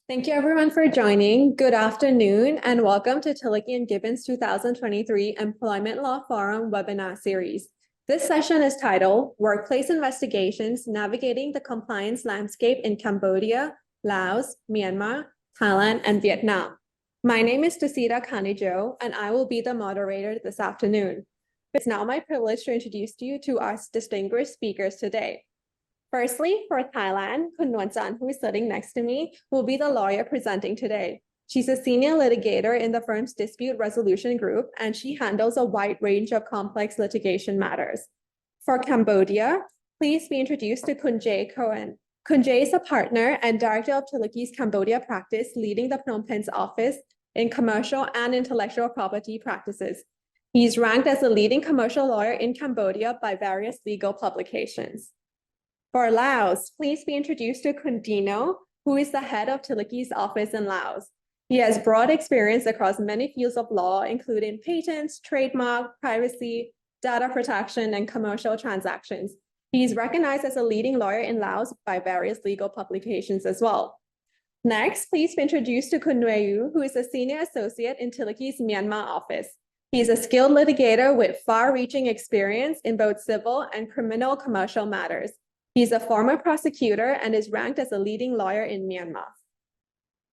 Thank you everyone for joining. Good afternoon and welcome to Tillich and Gibbons 2023 Employment Law Forum webinar series. This session is titled Workplace Investigations, Navigating the Compliance Landscape in Cambodia, Laos, Myanmar, Thailand, and Vietnam. My name is Tasira Kanijo and I will be the moderator this afternoon. It's now my privilege to introduce you to our distinguished speakers today. Firstly, for Thailand, Kun Nuances, who is sitting next to me, will be the lawyer presenting today. She's a senior litigator in the firm's dispute resolution group, and she handles a wide range of complex litigation matters. For Cambodia, please be introduced to Kun Jae Cohen. Kun Jae is a partner and director of Tillich's Cambodia practice, leading the Phnom Penh's office in commercial and intellectual property practices. He's ranked as a leading commercial lawyer in Cambodia by various legal publications. For Laos, please be introduced to Kun Dino, who is the head of Tillich's office in Laos. He has broad experience across many fields of law, including patents, trademark, privacy, data protection, and commercial transactions. He is recognized as a leading lawyer in Laos by various legal publications as well. Next, please be introduced to Kun Nuayu, who is a senior associate in Tillich's Myanmar office. He is a skilled litigator with far-reaching experience in both civil and criminal commercial matters. He's a former prosecutor and is ranked as a leading lawyer in Myanmar.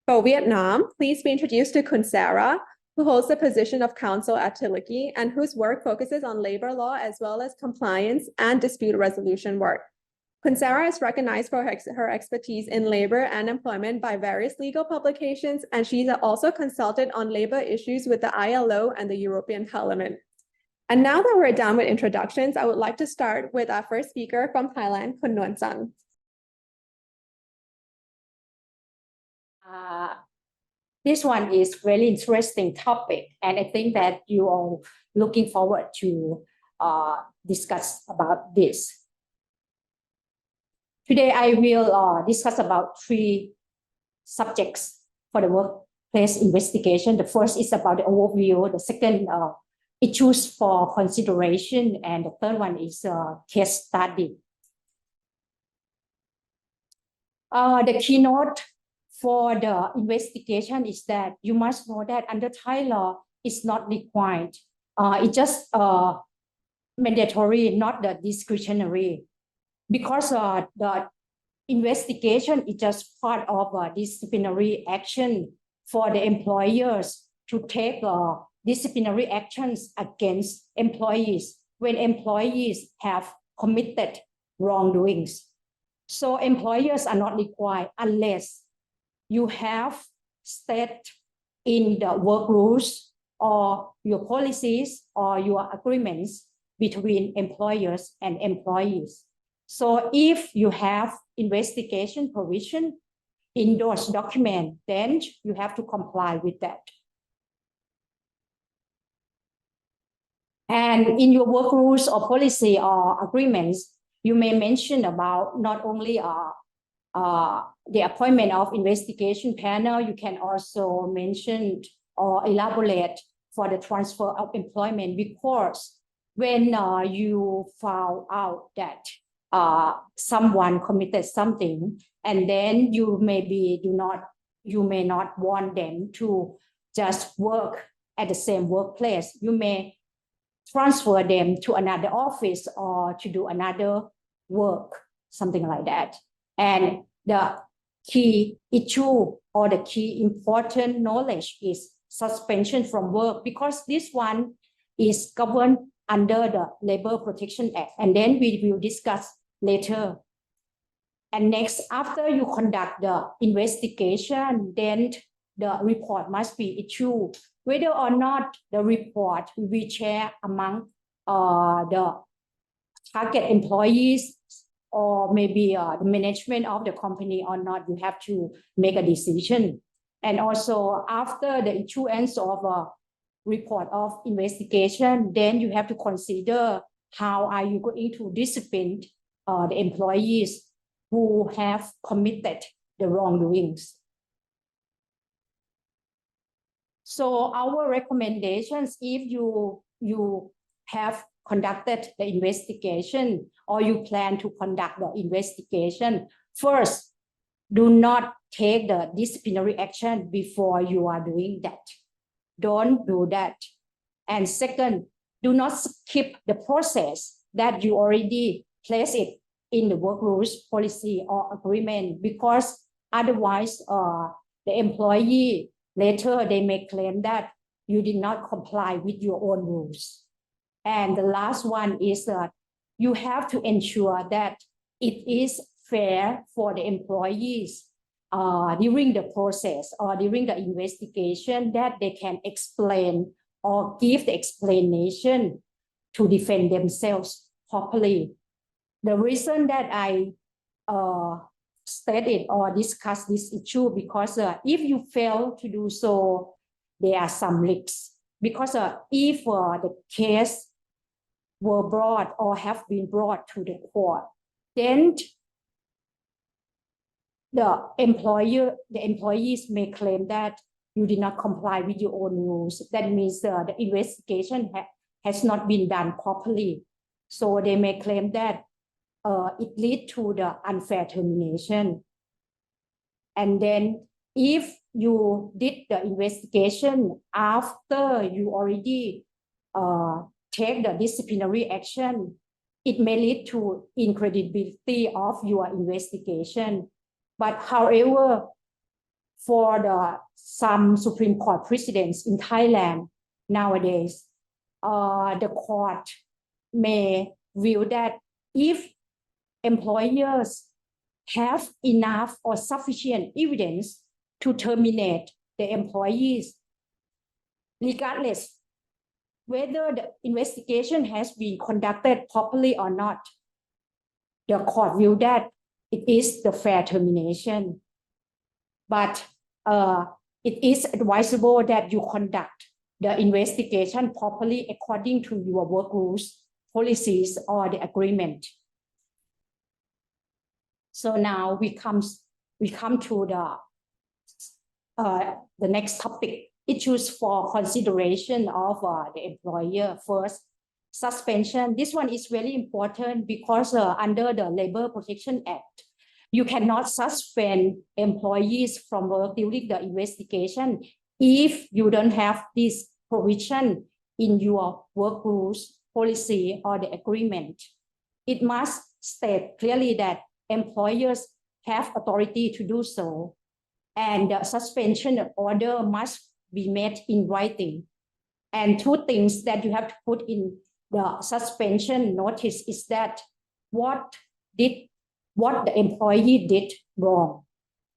For Vietnam, please be introduced to Kun Sarah, who holds the position of counsel at Tillich and whose work focuses on labor law as well as compliance and dispute resolution work. Kun Sarah is recognized for her expertise in labor and employment by various legal publications, and she's also consulted on labor issues with the ILO and the European Parliament. And now that we're done with introductions, I would like to start with our first speaker from Thailand, Kun Nuances. This one is really interesting topic, and I think that you are looking forward to discuss about this. Today, I will discuss about three subjects for the workplace investigation. The first is about the overview. The second, issues for consideration, and the third one is case study. The keynote for the investigation is that you must know that under Thai law, it's not required. It's just mandatory, not the discretionary, because the investigation is just part of disciplinary action for the employers to take disciplinary actions against employees when employees have committed wrongdoings. So employers are not required unless you have stated in the work rules or your policies or your agreements between employers and employees. So if you have investigation provision in those documents, then you have to comply with that. And in your work rules or policy or agreements, you may mention about not only the appointment of investigation panel, you can also mention or elaborate for the transfer of employment, because when you found out that someone committed something, and then you may not want them to just work at the same workplace. You may transfer them to another office or to do another work, something like that. And the key issue or the key important knowledge is suspension from work, because this one is governed under the Labor Protection Act, and then we will discuss later. And next, after you conduct the investigation, then the report must be issued. Whether or not the report will be shared among the target employees or maybe the management of the company or not, you have to make a decision. And also after the issuance of a report of investigation, then you have to consider how are you going to discipline the employees who have committed the wrongdoings. So our recommendations, if you have conducted the investigation or you plan to conduct the investigation, first, do not take the disciplinary action before you are doing that. Don't do that. And second, do not skip the process that you already place it in the work rules, policy, or agreement, because otherwise the employee later they may claim that you did not comply with your own rules. And the last one is that you have to ensure that it is fair for the employees during the process or during the investigation, that they can explain or give the explanation to defend themselves properly. The reason that I stated or discussed this issue, because if you fail to do so, there are some risks. Because if the case were brought or have been brought to the court, then the employees may claim that you did not comply with your own rules. That means the investigation has not been done properly. So they may claim that it leads to the unfair termination. And then if you did the investigation after you already take the disciplinary action, it may lead to incredibility of your investigation. But however, for some Supreme Court precedents in Thailand nowadays, the court may view that if employers have enough or sufficient evidence to terminate the employees, regardless whether the investigation has been conducted properly or not, the court view that it is the fair termination. But it is advisable that you conduct the investigation properly according to your work rules, policies, or the agreement. So now we come to the next topic, issues for consideration of the employer. First, suspension. This one is very important because under the Labor Protection Act, you cannot suspend employees from work during the investigation if you don't have this provision in your work rules, policy, or the agreement. It must state clearly that employers have authority to do so, and the suspension order must be made in writing. And two things that you have to put in the suspension notice is that what the employee did wrong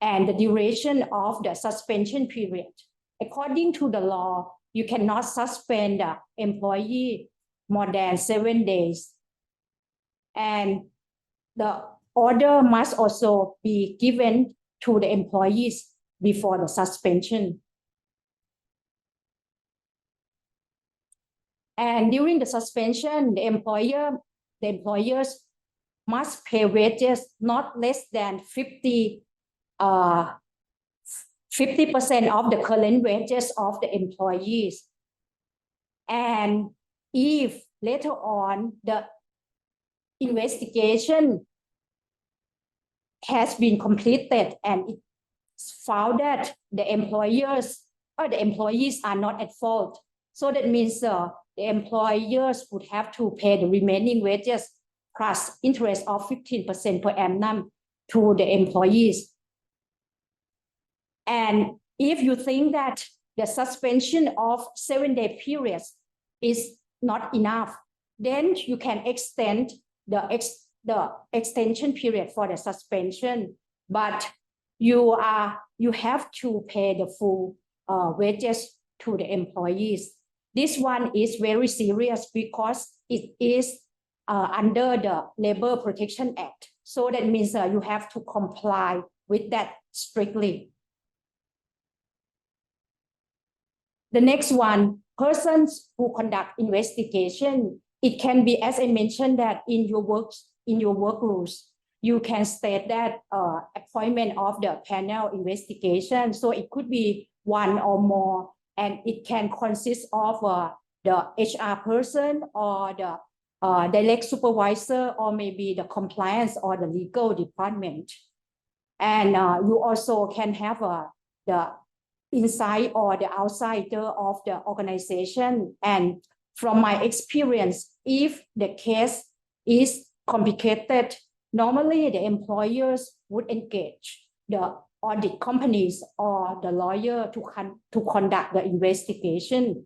and the duration of the suspension period. According to the law, you cannot suspend the employee more than 7 days. And the order must also be given to the employees before the suspension. And during the suspension, the employers must pay wages not less than 50% of the current wages of the employees. And if later on the investigation has been completed and it's found that the employers or the employees are not at fault, so that means the employers would have to pay the remaining wages plus interest of 15% per annum to the employees. And if you think that the suspension of 7-day periods is not enough, then you can extend the extension period for the suspension, but you have to pay the full wages to the employees. This one is very serious because it is under the Labor Protection Act. So that means you have to comply with that strictly. The next one, persons who conduct investigation. It can be, as I mentioned, that in your work rules, you can state that appointment of the panel investigation. So it could be one or more, and it can consist of the HR person or the direct supervisor, or maybe the compliance or the legal department. And you also can have the inside or the outsider of the organization. And from my experience, if the case is complicated, normally the employers would engage the audit companies or the lawyer to conduct the investigation.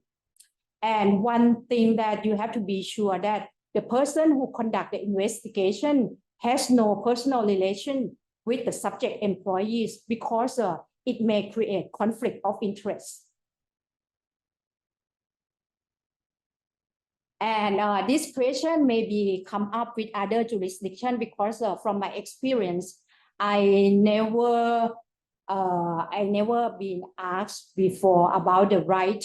And one thing that you have to be sure that the person who conduct the investigation has no personal relation with the subject employees, because it may create conflict of interest. And this question may be come up with other jurisdiction, because from my experience, I never been asked before about the right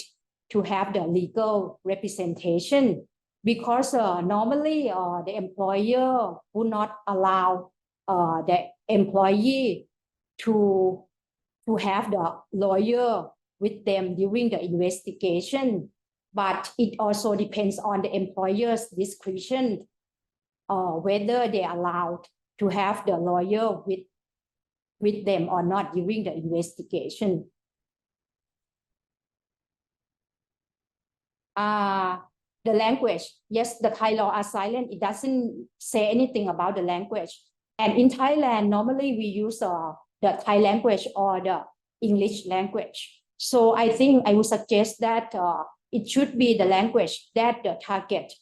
to have the legal representation, because normally the employer would not allow the employee to have the lawyer with them during the investigation. But it also depends on the employer's discretion whether they are allowed to have the lawyer with them or not during the investigation. The language, yes, the Thai law are silent. It doesn't say anything about the language. And in Thailand, normally we use the Thai language or the English language. So I think I would suggest that it should be the language that the target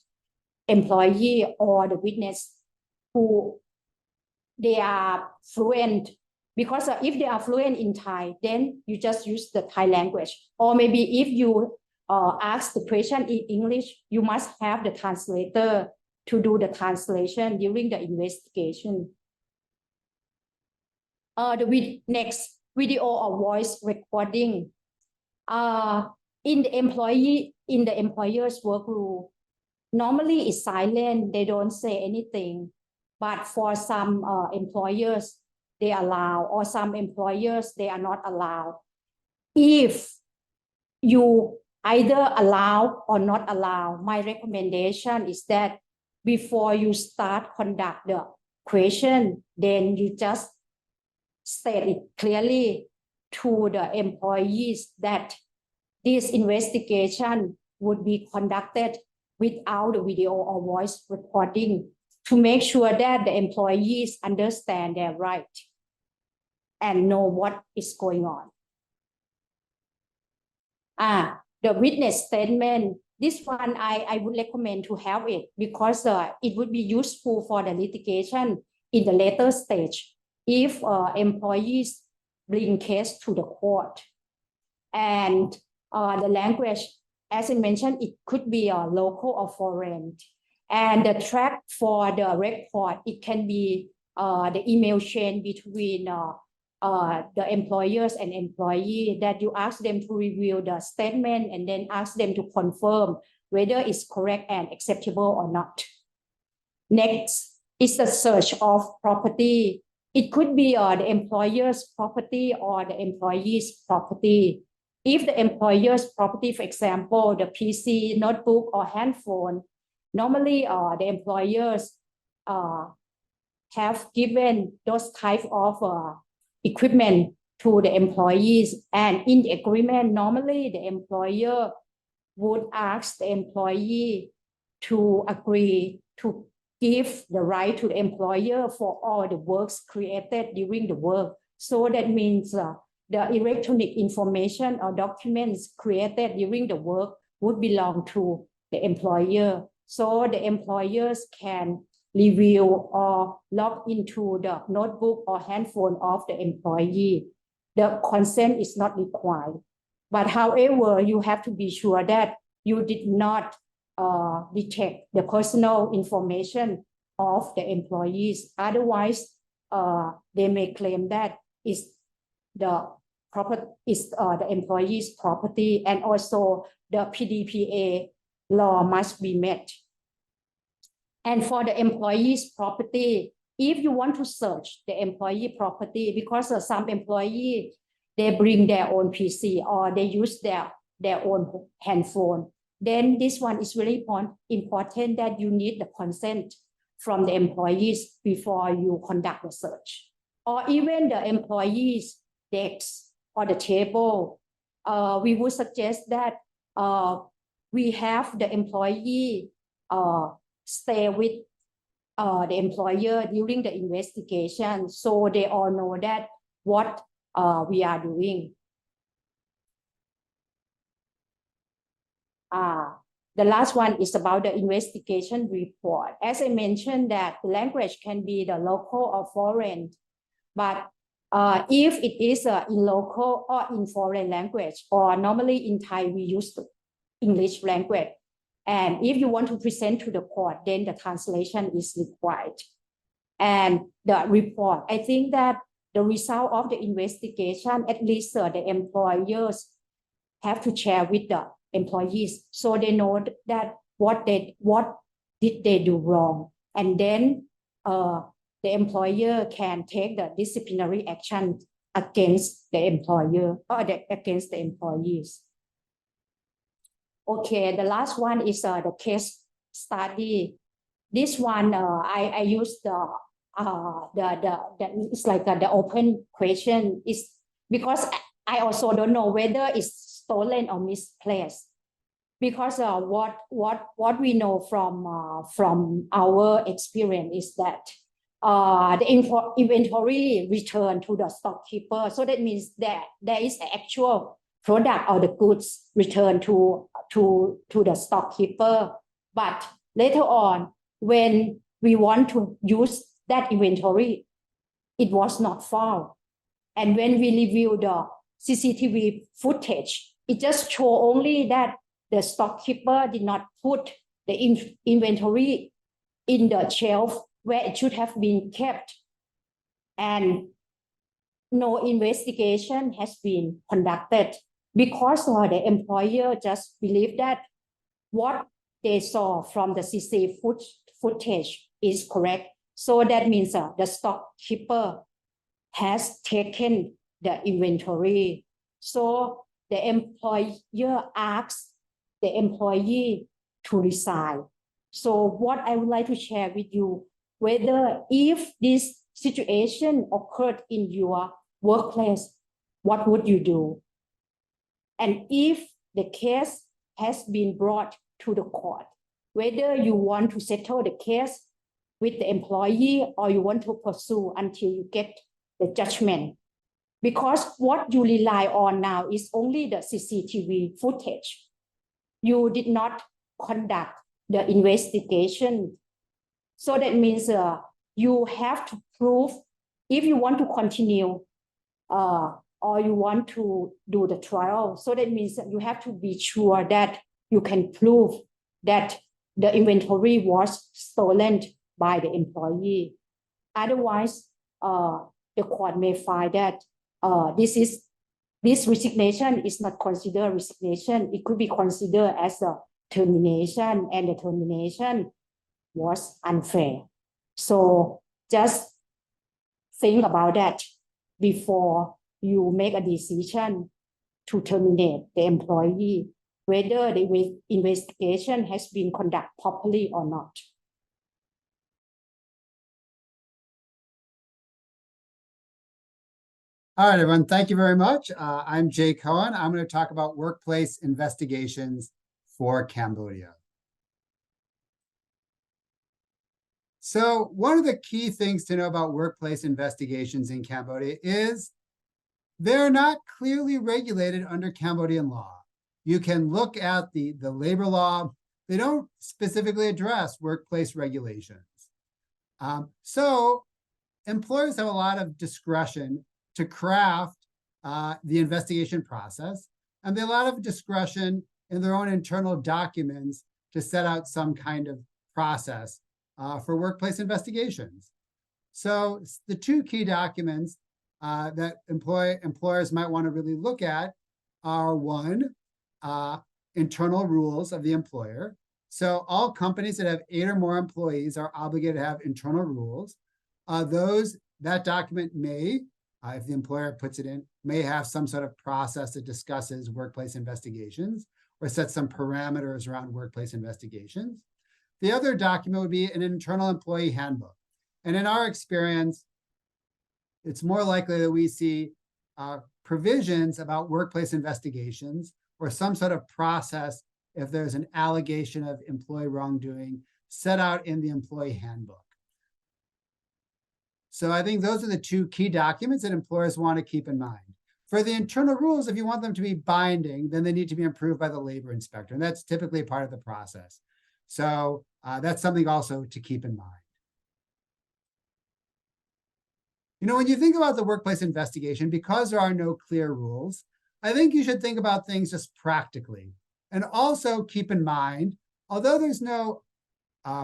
employee or the witness who they are fluent. Because if they are fluent in Thai, then you just use the Thai language. Or maybe if you ask the question in English, you must have the translator to do the translation during the investigation. The next, video or voice recording. In the employer's work rule, normally it's silent. They don't say anything. But for some employers, they allow, or some employers, they are not allowed. If you either allow or not allow, my recommendation is that before you start conduct the question, then you just state it clearly to the employees that this investigation would be conducted without the video or voice recording, to make sure that the employees understand their right and know what is going on. The witness statement, this one I would recommend to have it, because it would be useful for the litigation in the later stage if employees bring case to the court. And the language, as I mentioned, it could be local or foreign. And the track for the record, it can be the email chain between the employers and employee, that you ask them to review the statement and then ask them to confirm whether it's correct and acceptable or not. Next is the search of property. It could be the employer's property or the employee's property. If the employer's property, for example, the PC, notebook, or handphone, normally the employers have given those type of equipment to the employees. And in the agreement, normally the employer would ask the employee to agree to give the right to the employer for all the works created during the work. So that means the electronic information or documents created during the work would belong to the employer. So the employers can review or log into the notebook or handphone of the employee. The consent is not required. But however, you have to be sure that you did not detect the personal information of the employees. Otherwise, they may claim that it's the employee's property, and also the PDPA law must be met. And for the employee's property, if you want to search the employee property, because some employee, they bring their own PC or they use their own handphone, then this one is really important that you need the consent from the employees before you conduct the search. or even the employees' desks or the table. We would suggest that we have the employee stay with the employer during the investigation, so they all know that what we are doing. The last one is about the investigation report. As I mentioned, that the language can be the local or foreign, but if it is in local or in foreign language, or normally in Thai we use the English language, and if you want to present to the court, then the translation is required. And the report, I think that the result of the investigation, at least the employers have to share with the employees, so they know that what did they do wrong, and then the employer can take the disciplinary action against the employer or against the employees. Okay, the last one is the case study. This one I use it's like the open question, is because I also don't know whether it's stolen or misplaced, because what we know from our experience is that the inventory returned to the stockkeeper. So that means that there is the actual product or the goods returned to the stockkeeper. But later on, when we want to use that inventory, it was not found. And when we review the CCTV footage, it just shows only that the stockkeeper did not put the inventory in the shelf where it should have been kept. And no investigation has been conducted, because the employer just believed that what they saw from the CCTV footage is correct. So that means the stockkeeper has taken the inventory. So the employer asks the employee to resign. So what I would like to share with you, whether if this situation occurred in your workplace, what would you do? And if the case has been brought to the court, whether you want to settle the case with the employee or you want to pursue until you get the judgment. Because what you rely on now is only the CCTV footage. You did not conduct the investigation. So that means you have to prove, if you want to continue or you want to do the trial. So that means that you have to be sure that you can prove that the inventory was stolen by the employee. Otherwise, the court may find that this resignation is not considered resignation. It could be considered as a termination, and the termination was unfair. So just think about that before you make a decision to terminate the employee, whether the investigation has been conducted properly or not. All right, everyone, thank you very much. I'm Jay Cohen. I'm going to talk about workplace investigations for Cambodia. So one of the key things to know about workplace investigations in Cambodia is they're not clearly regulated under Cambodian law. You can look at the labor law. They don't specifically address workplace regulations. So employers have a lot of discretion to craft the investigation process, and they have a lot of discretion in their own internal documents to set out some kind of process for workplace investigations. So the two key documents that employers might want to really look at are, one, internal rules of the employer. So all companies that have 8 or more employees are obligated to have internal rules. That document may, if the employer puts it in, may have some sort of process that discusses workplace investigations or sets some parameters around workplace investigations. The other document would be an internal employee handbook. And in our experience, it's more likely that we see provisions about workplace investigations or some sort of process if there's an allegation of employee wrongdoing set out in the employee handbook. So I think those are the two key documents that employers want to keep in mind. For the internal rules, if you want them to be binding, then they need to be approved by the labor inspector, and that's typically part of the process. So that's something also to keep in mind. You know, when you think about the workplace investigation, because there are no clear rules, I think you should think about things just practically. And also keep in mind, although there's no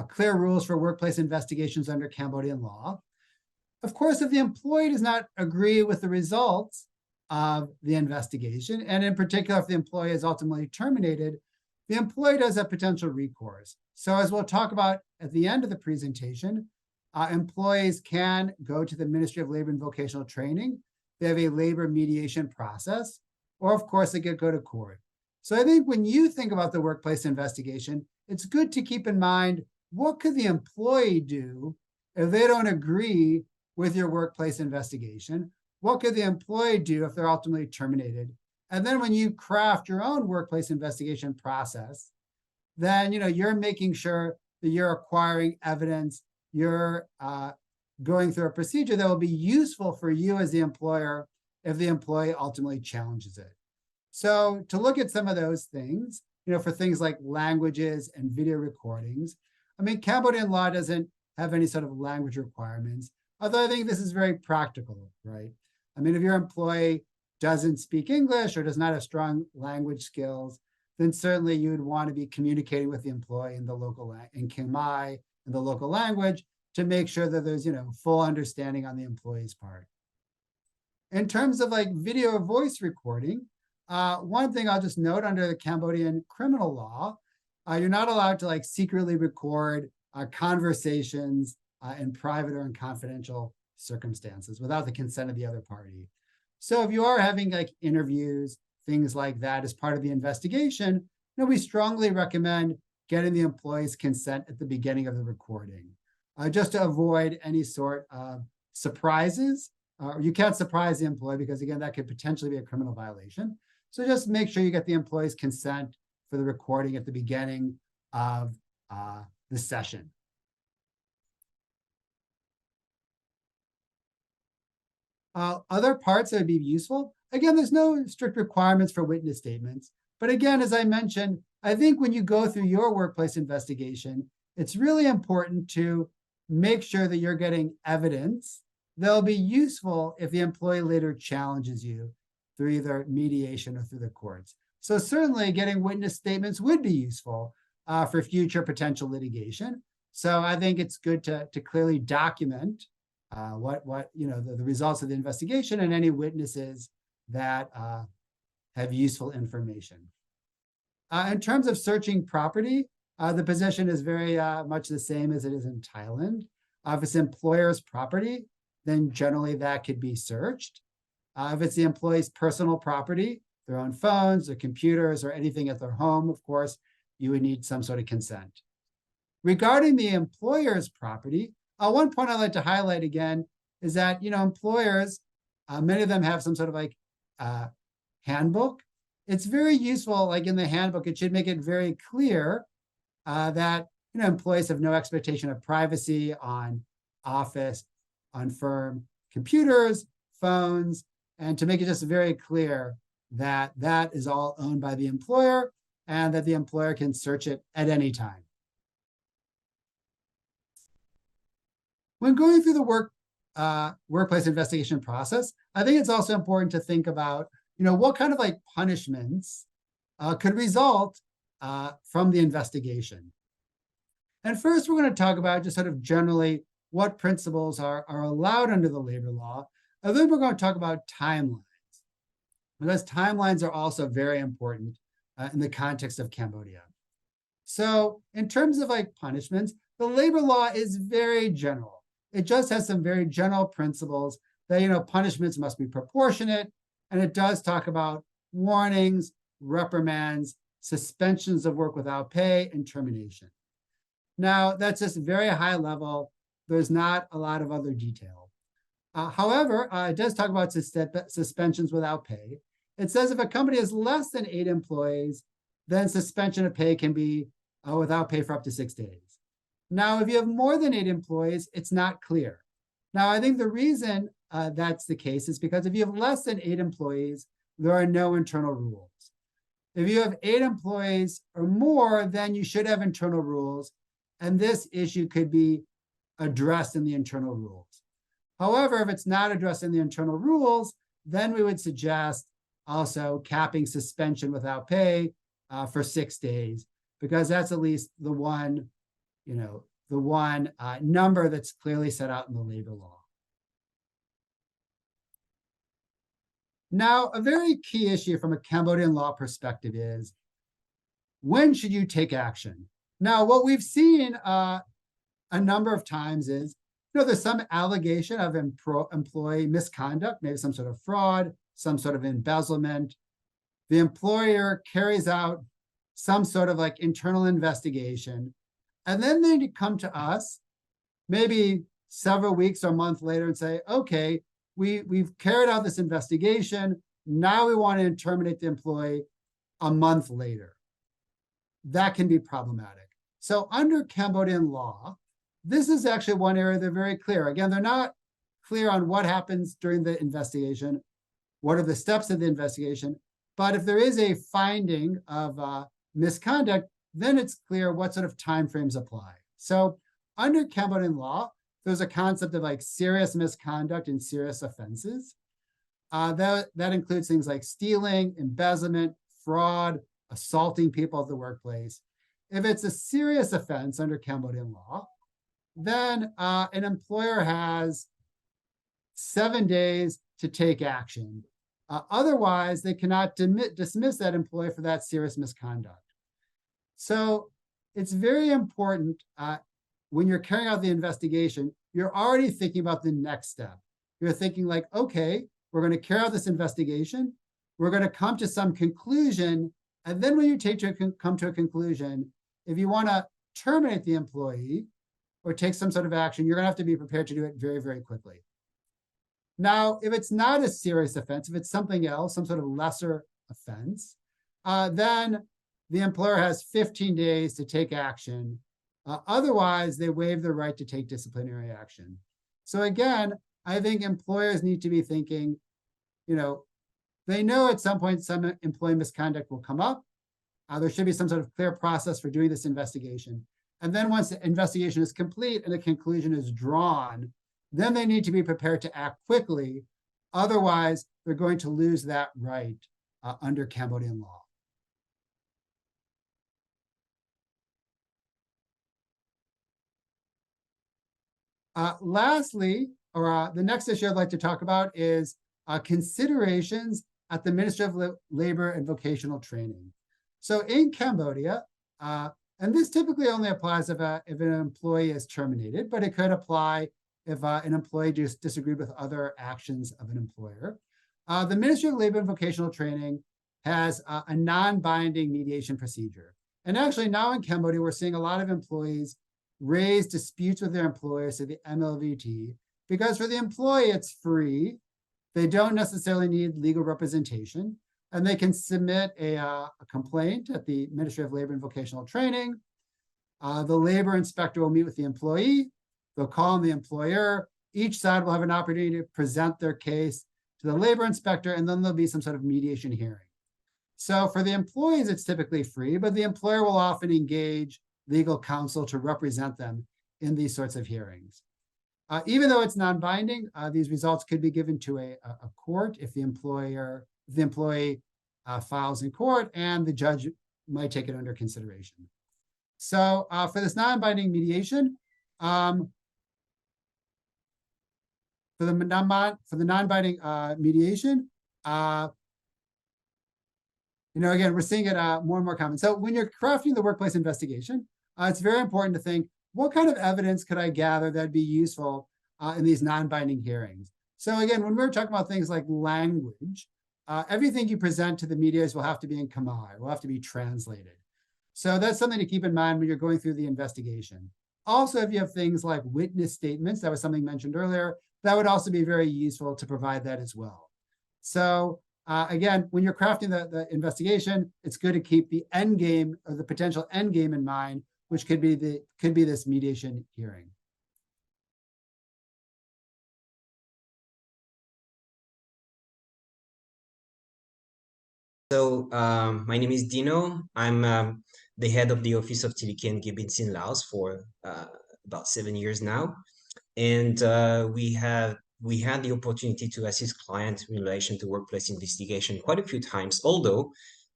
clear rules for workplace investigations under Cambodian law, of course, if the employee does not agree with the results of the investigation, and in particular, if the employee is ultimately terminated, the employee does have potential recourse. So as we'll talk about at the end of the presentation, employees can go to the Ministry of Labor and Vocational Training. They have a labor mediation process, or of course, they could go to court. So I think when you think about the workplace investigation, it's good to keep in mind, what could the employee do if they don't agree with your workplace investigation? What could the employee do if they're ultimately terminated? And then when you craft your own workplace investigation process, then you're making sure that you're acquiring evidence, you're going through a procedure that will be useful for you as the employer if the employee ultimately challenges it. So to look at some of those things, for things like languages and video recordings, I mean, Cambodian law doesn't have any sort of language requirements, although I think this is very practical, right? I mean, if your employee doesn't speak English or does not have strong language skills, then certainly you would want to be communicating with the employee in the local, in Khmer, in the local language, to make sure that there's, full understanding on the employee's part. In terms of like video or voice recording, one thing I'll just note under the Cambodian criminal law, you're not allowed to like secretly record conversations in private or in confidential circumstances without the consent of the other party. So if you are having like interviews, things like that as part of the investigation, we strongly recommend getting the employee's consent at the beginning of the recording, just to avoid any sort of surprises. You can't surprise the employee because, again, that could potentially be a criminal violation. So just make sure you get the employee's consent for the recording at the beginning of the session. Other parts that would be useful, again, there's no strict requirements for witness statements. But again, as I mentioned, I think when you go through your workplace investigation, it's really important to make sure that you're getting evidence that'll be useful if the employee later challenges you through either mediation or through the courts. So certainly getting witness statements would be useful for future potential litigation. So I think it's good to clearly document the results of the investigation and any witnesses that have useful information. In terms of searching property, the position is very much the same as it is in Thailand. If it's employer's property, then generally that could be searched. If it's the employee's personal property, their own phones or computers or anything at their home, of course, you would need some sort of consent. Regarding the employer's property, one point I'd like to highlight again is that, employers, many of them have some sort of like handbook. It's very useful, like in the handbook, it should make it very clear that, employees have no expectation of privacy on office, on firm computers, phones, and to make it just very clear that that is all owned by the employer and that the employer can search it at any time. When going through the workplace investigation process, I think it's also important to think about, what kind of like punishments could result from the investigation. And first, we're going to talk about just sort of generally what principles are allowed under the labor law. And then we're going to talk about timelines, because timelines are also very important in the context of Cambodia. So in terms of like punishments, the labor law is very general. It just has some very general principles that, punishments must be proportionate. And it does talk about warnings, reprimands, suspensions of work without pay, and termination. Now, that's just very high level. There's not a lot of other detail. However, it does talk about suspensions without pay. It says if a company has less than 8 employees, then suspension of pay can be without pay for up to 6 days. Now, if you have more than 8 employees, it's not clear. Now, I think the reason that's the case is because if you have less than 8 employees, there are no internal rules. If you have 8 employees or more, then you should have internal rules, and this issue could be addressed in the internal rules. However, if it's not addressed in the internal rules, then we would suggest also capping suspension without pay for 6 days, because that's at least the one, number that's clearly set out in the labor law. Now, a very key issue from a Cambodian law perspective is, when should you take action? Now, what we've seen a number of times is, there's some allegation of employee misconduct, maybe some sort of fraud, some sort of embezzlement. The employer carries out some sort of like internal investigation, and then they come to us maybe several weeks or a month later and say, okay, we've carried out this investigation. Now we want to terminate the employee a month later. That can be problematic. So under Cambodian law, this is actually one area they're very clear. Again, they're not clear on what happens during the investigation, what are the steps of the investigation, but if there is a finding of misconduct, then it's clear what sort of timeframes apply. So under Cambodian law, there's a concept of like serious misconduct and serious offenses. That includes things like stealing, embezzlement, fraud, assaulting people at the workplace. If it's a serious offense under Cambodian law, then an employer has 7 days to take action. Otherwise, they cannot dismiss that employee for that serious misconduct. So it's very important when you're carrying out the investigation, you're already thinking about the next step. You're thinking like, okay, we're going to carry out this investigation. We're going to come to some conclusion. And then when you come to a conclusion, if you want to terminate the employee or take some sort of action, you're going to have to be prepared to do it very, very quickly. Now, if it's not a serious offense, if it's something else, some sort of lesser offense, then the employer has 15 days to take action. Otherwise, they waive their right to take disciplinary action. So again, I think employers need to be thinking, they know at some point some employee misconduct will come up. There should be some sort of clear process for doing this investigation. And then once the investigation is complete and the conclusion is drawn, then they need to be prepared to act quickly. Otherwise, they're going to lose that right under Cambodian law. Lastly, the next issue I'd like to talk about is considerations at the Ministry of Labor and Vocational Training. So in Cambodia, and this typically only applies if an employee is terminated, but it could apply if an employee just disagreed with other actions of an employer. The Ministry of Labor and Vocational Training has a non-binding mediation procedure. And actually now in Cambodia, we're seeing a lot of employees raise disputes with their employers to the MLVT, because for the employee, it's free. They don't necessarily need legal representation, and they can submit a complaint at the Ministry of Labor and Vocational Training. The labor inspector will meet with the employee. They'll call on the employer. Each side will have an opportunity to present their case to the labor inspector, and then there'll be some sort of mediation hearing. So for the employees, it's typically free, but the employer will often engage legal counsel to represent them in these sorts of hearings. Even though it's non-binding, these results could be given to a court if the employee files in court, and the judge might take it under consideration. So for this non-binding mediation, for the non-binding mediation, again, we're seeing it more and more common. So when you're crafting the workplace investigation, it's very important to think, what kind of evidence could I gather that'd be useful in these non-binding hearings? So again, when we're talking about things like language, everything you present to the mediators will have to be in Khmer, will have to be translated. So that's something to keep in mind when you're going through the investigation. Also, if you have things like witness statements, that was something mentioned earlier, that would also be very useful to provide that as well. So again, when you're crafting the investigation, it's good to keep the end game or the potential end game in mind, which could be this mediation hearing. So my name is Dino. I'm the head of the Office of Tiliki and Gibbons in Laos for about 7 years now. And we had the opportunity to assist clients in relation to workplace investigation quite a few times, although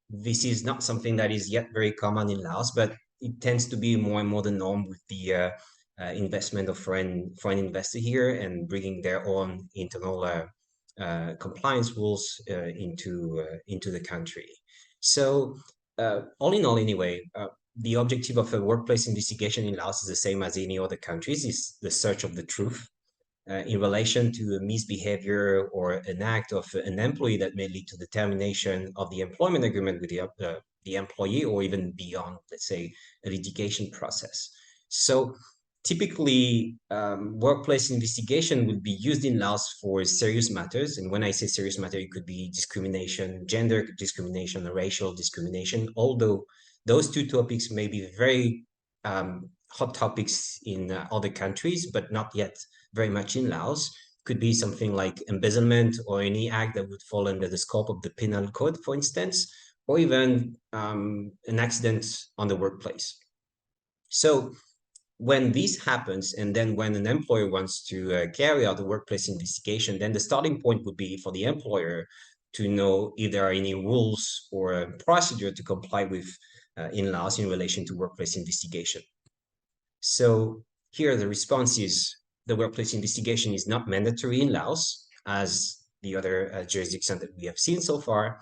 this is not something that is yet very common in Laos, but it tends to be more and more the norm with the investment of foreign investors here and bringing their own internal compliance rules into the country. So all in all, anyway, the objective of a workplace investigation in Laos is the same as any other countries, is the search of the truth in relation to a misbehavior or an act of an employee that may lead to the termination of the employment agreement with the employee, or even beyond, let's say, a litigation process. So typically, workplace investigation would be used in Laos for serious matters. And when I say serious matter, it could be discrimination, gender discrimination, or racial discrimination, although those two topics may be very hot topics in other countries, but not yet very much in Laos. Could be something like embezzlement or any act that would fall under the scope of the penal code, for instance, or even an accident on the workplace. So when this happens, and then when an employer wants to carry out a workplace investigation, then the starting point would be for the employer to know if there are any rules or a procedure to comply with in Laos in relation to workplace investigation. So here the response is the workplace investigation is not mandatory in Laos, as the other jurisdictions that we have seen so far.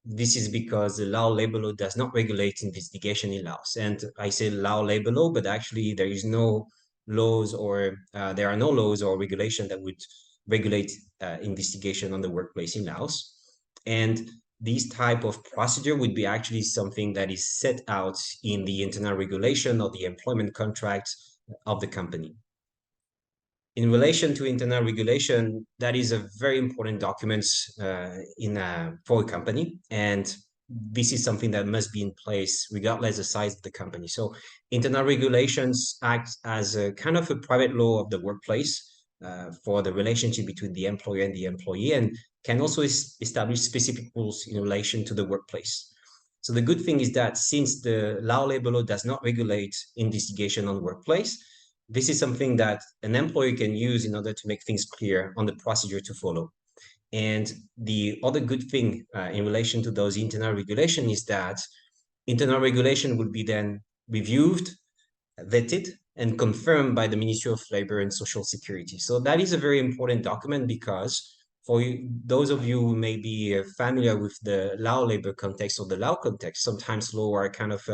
This is because the Lao labor law does not regulate investigation in Laos. And I say Lao labor law, but actually there is no laws or there are no laws or regulation that would regulate investigation on the workplace in Laos. And this type of procedure would be actually something that is set out in the internal regulation of the employment contract of the company. In relation to internal regulation, that is a very important document for a company, and this is something that must be in place regardless of the size of the company. So internal regulations act as a kind of a private law of the workplace for the relationship between the employer and the employee, and can also establish specific rules in relation to the workplace. So the good thing is that since the Lao labor law does not regulate investigation on workplace, this is something that an employer can use in order to make things clear on the procedure to follow. And the other good thing in relation to those internal regulation is that internal regulation will be then reviewed, vetted, and confirmed by the Ministry of Labor and Social Security. So that is a very important document, because for those of you who may be familiar with the Lao labor context or the Lao context, sometimes law are kind of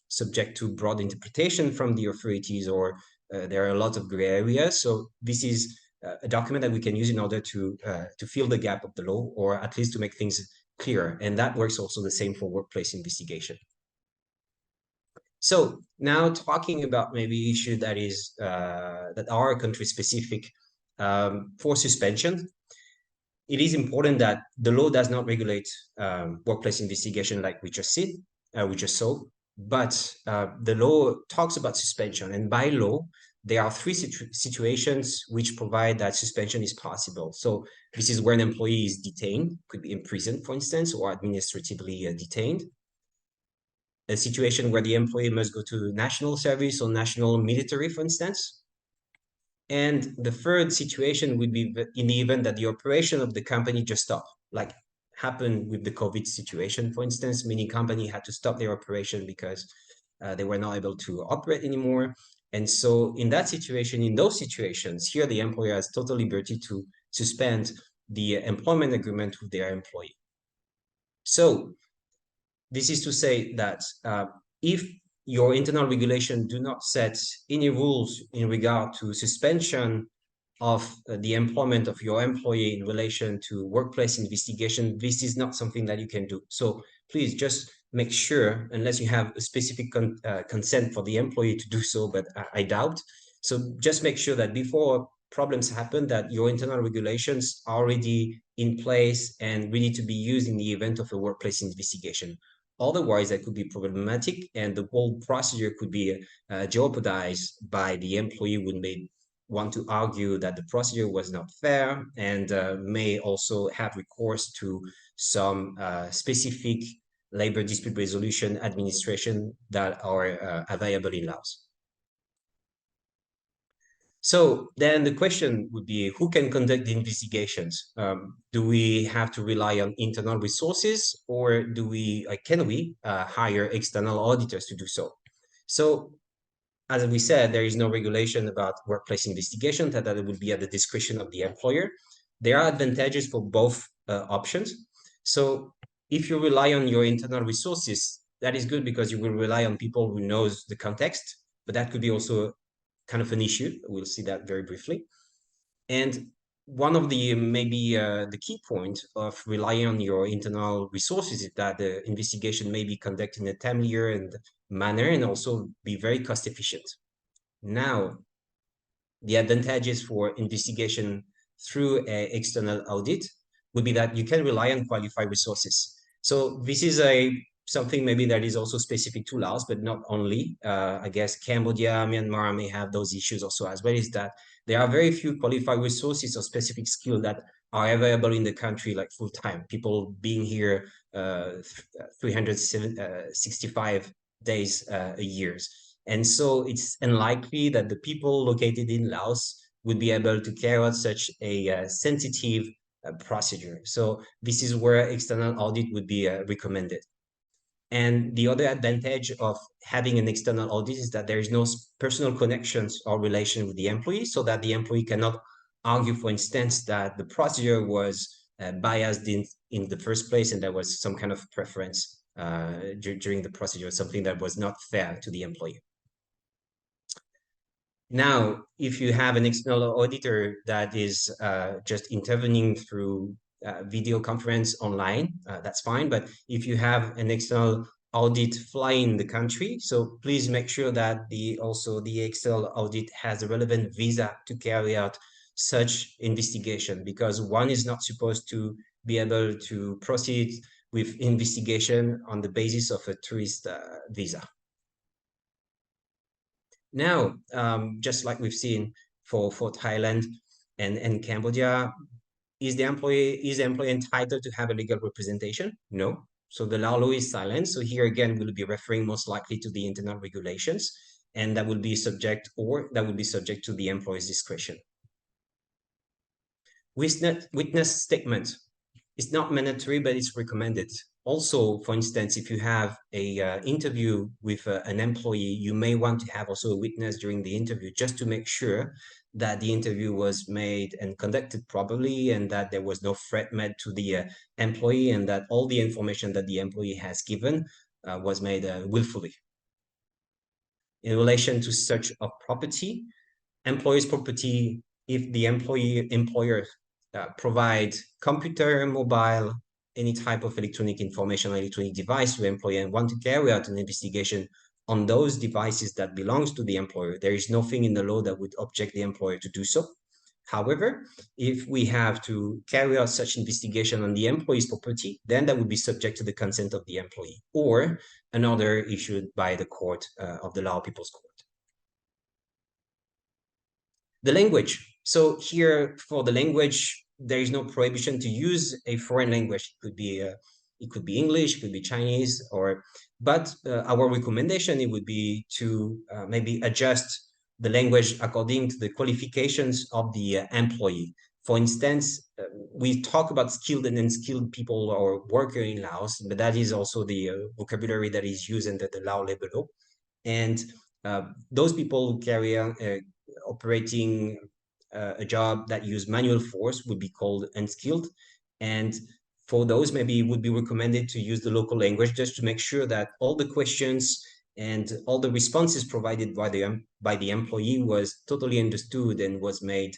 subject to broad interpretation from the authorities, or there are a lot of gray areas. So this is a document that we can use in order to fill the gap of the law, or at least to make things clearer. And that works also the same for workplace investigation. So now talking about maybe issue that is that are country specific for suspension, it is important that the law does not regulate workplace investigation like we just saw. But the law talks about suspension, and by law, there are three situations which provide that suspension is possible. So this is where an employee is detained, could be imprisoned, for instance, or administratively detained. A situation where the employee must go to national service or national military, for instance. And the third situation would be in the event that the operation of the company just stopped, like happened with the COVID situation, for instance. Many companies had to stop their operation because they were not able to operate anymore. And so in that situation, in those situations, here the employer has total liberty to suspend the employment agreement with their employee. So this is to say that if your internal regulation do not set any rules in regard to suspension of the employment of your employee in relation to workplace investigation, this is not something that you can do. So please just make sure, unless you have a specific consent for the employee to do so, but I doubt. So just make sure that before problems happen, that your internal regulations are already in place and ready to be used in the event of a workplace investigation. Otherwise, that could be problematic, and the whole procedure could be jeopardized by the employee who may want to argue that the procedure was not fair, and may also have recourse to some specific labor dispute resolution administration that are available in Laos. So then the question would be, who can conduct the investigations? Do we have to rely on internal resources, or do we, can we hire external auditors to do so? So as we said, there is no regulation about workplace investigation, that would be at the discretion of the employer. There are advantages for both options. So if you rely on your internal resources, that is good because you will rely on people who knows the context, but that could be also kind of an issue. We'll see that very briefly. And one of the maybe the key point of relying on your internal resources is that the investigation may be conducted in a timelier and manner, and also be very cost efficient. Now, the advantages for investigation through an external audit would be that you can rely on qualified resources. So this is something maybe that is also specific to Laos, but not only. I guess Cambodia, Myanmar may have those issues also as well, is that there are very few qualified resources or specific skills that are available in the country, like full-time, people being here 365 days a year. And so it's unlikely that the people located in Laos would be able to carry out such a sensitive procedure. So this is where external audit would be recommended. And the other advantage of having an external audit is that there is no personal connections or relation with the employee, so that the employee cannot argue, for instance, that the procedure was biased in the first place, and there was some kind of preference during the procedure, something that was not fair to the employee. Now, if you have an external auditor that is just intervening through video conference online, that's fine. But if you have an external audit flying the country, so please make sure that the external audit has a relevant visa to carry out such investigation, because one is not supposed to be able to proceed with investigation on the basis of a tourist visa. Now, just like we've seen for Thailand and Cambodia, is the employee entitled to have a legal representation? No. So the law is silent. So here again, we'll be referring most likely to the internal regulations, and that will be subject to the employee's discretion. Witness statement. It's not mandatory, but it's recommended. Also, for instance, if you have a interview with an employee, you may want to have also a witness during the interview, just to make sure that the interview was made and conducted properly, and that there was no threat made to the employee, and that all the information that the employee has given was made willfully. In relation to search of property, employee's property, if the employer provide computer, mobile, any type of electronic information or electronic device to the employee, and want to carry out an investigation on those devices that belongs to the employer, there is nothing in the law that would object the employer to do so. However, if we have to carry out such investigation on the employee's property, then that would be subject to the consent of the employee, or an order issued by the court of the Lao People's Court. The language. So here, for the language, there is no prohibition to use a foreign language. It could be English, it could be Chinese, but our recommendation, it would be to maybe adjust the language according to the qualifications of the employee. For instance, we talk about skilled and unskilled people or worker in Laos, but that is also the vocabulary that is used under the Lao labor law. And those people who carry on operating a job that use manual force would be called unskilled. And for those, maybe it would be recommended to use the local language, just to make sure that all the questions and all the responses provided by the employee was totally understood and was made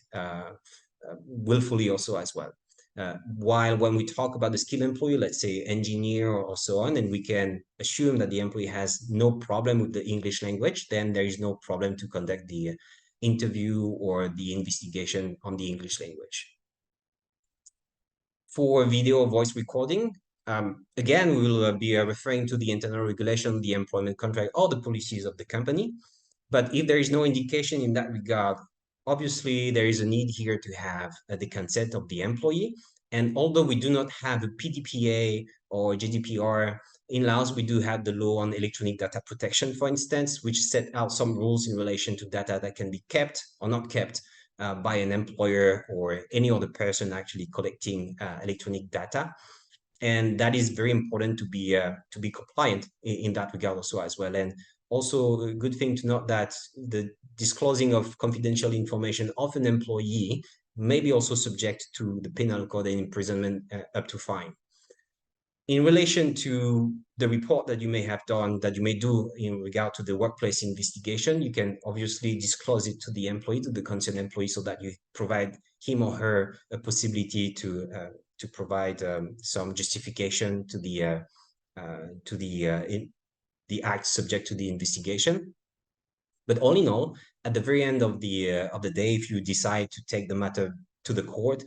willfully also as well. While when we talk about the skilled employee, let's say engineer or so on, and we can assume that the employee has no problem with the English language, then there is no problem to conduct the interview or the investigation on the English language. For video or voice recording, again, we will be referring to the internal regulation, the employment contract, or the policies of the company. But if there is no indication in that regard, obviously there is a need here to have the consent of the employee. And although we do not have a PDPA or GDPR in Laos, we do have the law on electronic data protection, for instance, which set out some rules in relation to data that can be kept or not kept by an employer or any other person actually collecting electronic data. And that is very important to be compliant in that regard also as well. And also a good thing to note that the disclosing of confidential information of an employee may be also subject to the penal code and imprisonment up to fine. In relation to the report that you may have done, that you may do in regard to the workplace investigation, you can obviously disclose it to the employee, to the concerned employee, so that you provide him or her a possibility to provide some justification to the act subject to the investigation. But all in all, at the very end of the day, if you decide to take the matter to the court,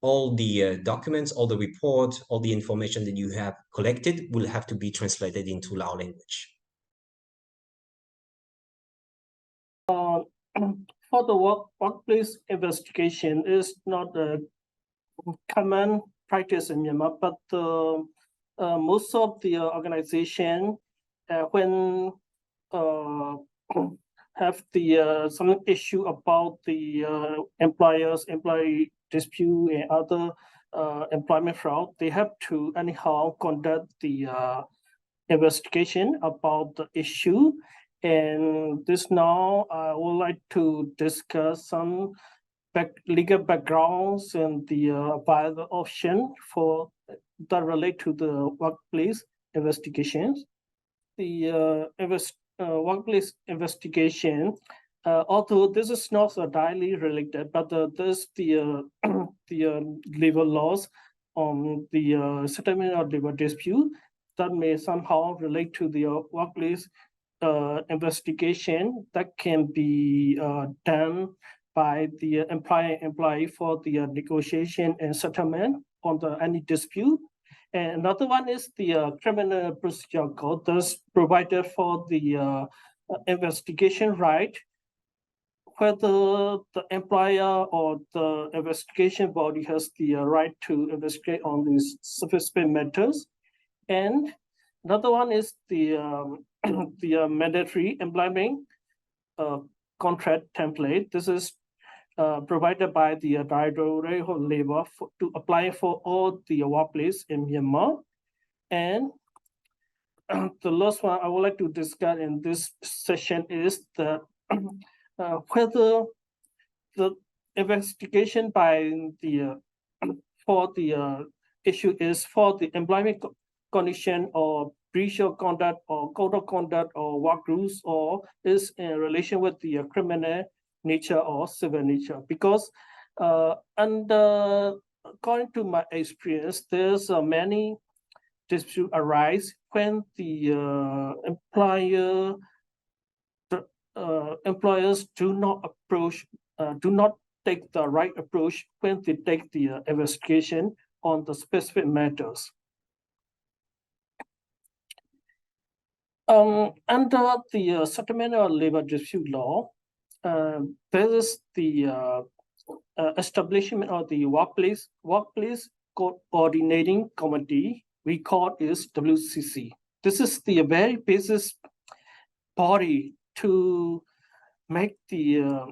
all the documents, all the report, all the information that you have collected will have to be translated into Lao language. For the workplace investigation is not a common practice in Myanmar, but most of the organization when have the some issue about the employee dispute and other employment fraud, they have to anyhow conduct the investigation about the issue. And this now I would like to discuss some legal backgrounds and the viable option for that relate to the workplace investigations. The workplace investigation, although this is not so directly related, but there's the labor laws on the settlement of labor dispute that may somehow relate to the workplace investigation that can be done by the employee for the negotiation and settlement on any dispute. And another one is the criminal procedure code that's provided for the investigation right, whether the employer or the investigation body has the right to investigate on these specific matters. And another one is the the mandatory employment contract template. This is provided by the Directorate of Labor to apply for all the workplace in Myanmar. And the last one I would like to discuss in this session is the whether the investigation by the for the issue is for the employment condition or breach of conduct or code of conduct or work rules, or is in relation with the criminal nature or civil nature. Because according to my experience, there's many disputes arise when the employers do not take the right approach when they take the investigation on the specific matters. Under the settlement of labor dispute law, there is the establishment of the workplace coordinating committee. We call it WCC. This is the very basis body to make the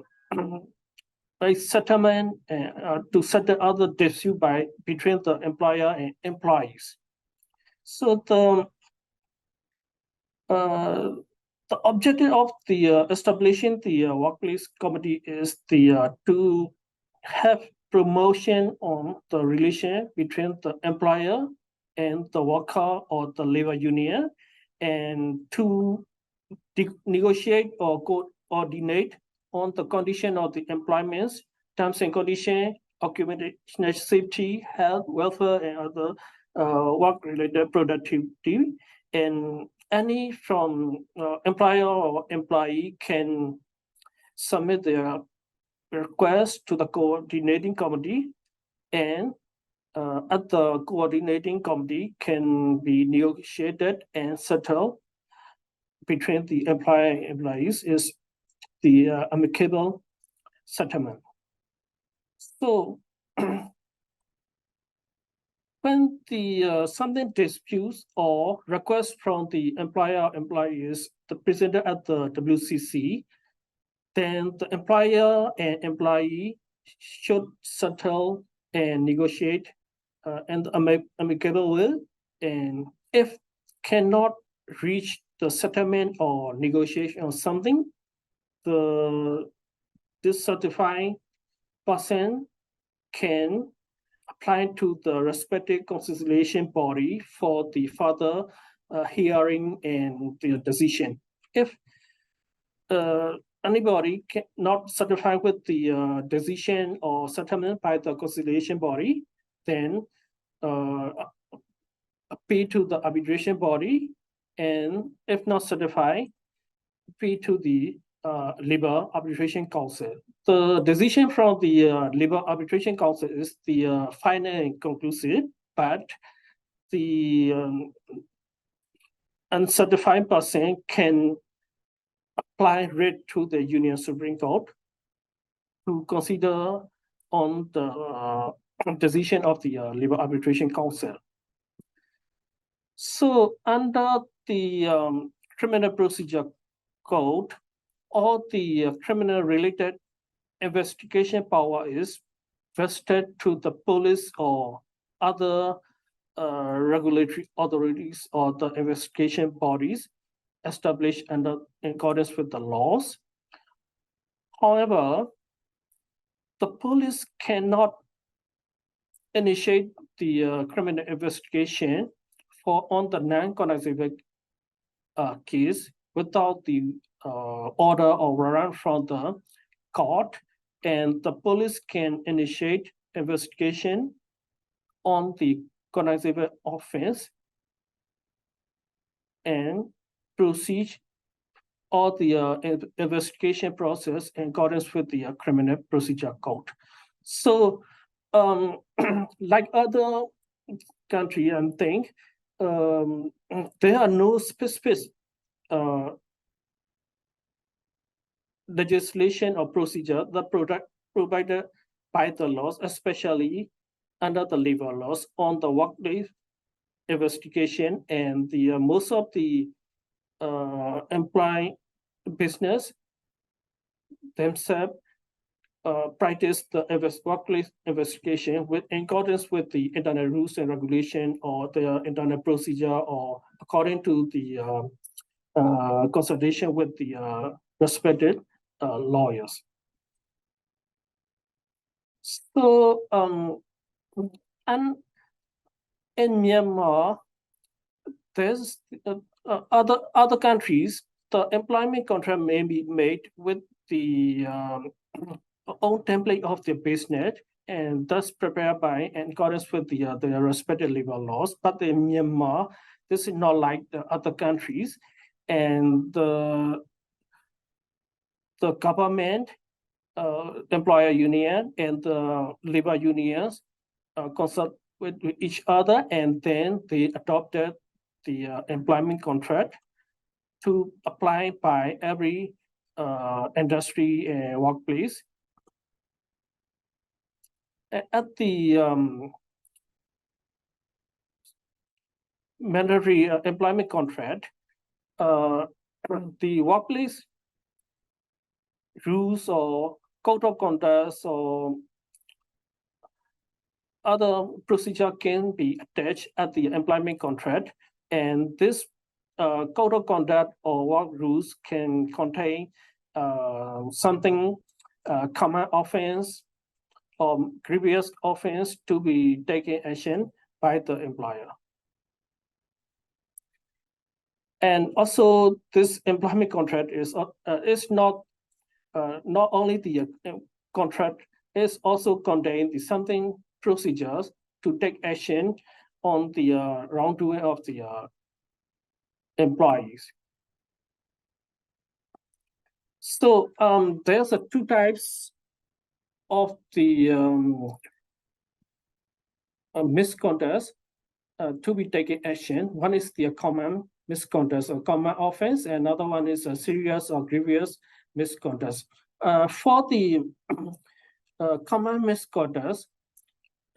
settlement to settle other dispute between the employer and employees. So the objective of the establishing the workplace committee is the to have promotion on the relation between the employer and the worker or the labor union, and to negotiate or coordinate on the condition of the employments, terms and conditions, occupational safety, health, welfare, and other work-related productivity. And any from employer or employee can submit their request to the coordinating committee, and at the coordinating committee can be negotiated and settled between the employer and employees is the amicable settlement. So when the something disputes or request from the employer or employee is presented at the WCC, then the employer and employee should settle and negotiate and amicable way. And if cannot reach the settlement or negotiation or something, this certifying person can apply to the respective conciliation body for the further hearing and the decision. If anybody cannot satisfy with the decision or settlement by the conciliation body, then appeal to the arbitration body, and if not certified, appeal to the Labor Arbitration Council. The decision from the Labor Arbitration Council is the final and conclusive, but the uncertified person can apply writ to the Union Supreme Court to consider on the decision of the Labor Arbitration Council. So under the Criminal Procedure Code, all the criminal related investigation power is vested to the police or other regulatory authorities or the investigation bodies established in accordance with the laws. However, the police cannot initiate the criminal investigation on the non-cognizable case without the order or warrant from the court, and the police can initiate investigation on the cognizable offense and proceed all the investigation process in accordance with the Criminal Procedure Code. So, like other country, I think there are no specific legislation or procedure that provided by the laws, especially under the labor laws on the workplace investigation, and the most of the employee business themselves practice the workplace investigation in accordance with the internal rules and regulation or the internal procedure, or according to the consultation with the respected lawyers. So, and in Myanmar, there's other countries, the employment contract may be made with the own template of the business, and thus prepared by in accordance with the respective labor laws. But in Myanmar, this is not like the other countries, and the government, employer union, and the labor unions consult with each other, and then they adopted the employment contract to apply by every industry and workplace. At the mandatory employment contract, the workplace rules or code of conduct or other procedure can be attached at the employment contract, and this code of conduct or work rules can contain something common offense or grievous offense to be taken action by the employer. And also, this employment contract is not only the contract, is also contain the something procedures to take action on the wrongdoing of the employees. So there's two types of the misconduct to be taken action. One is the common misconduct or common offense, and another one is a serious or grievous misconduct. For the common misconduct,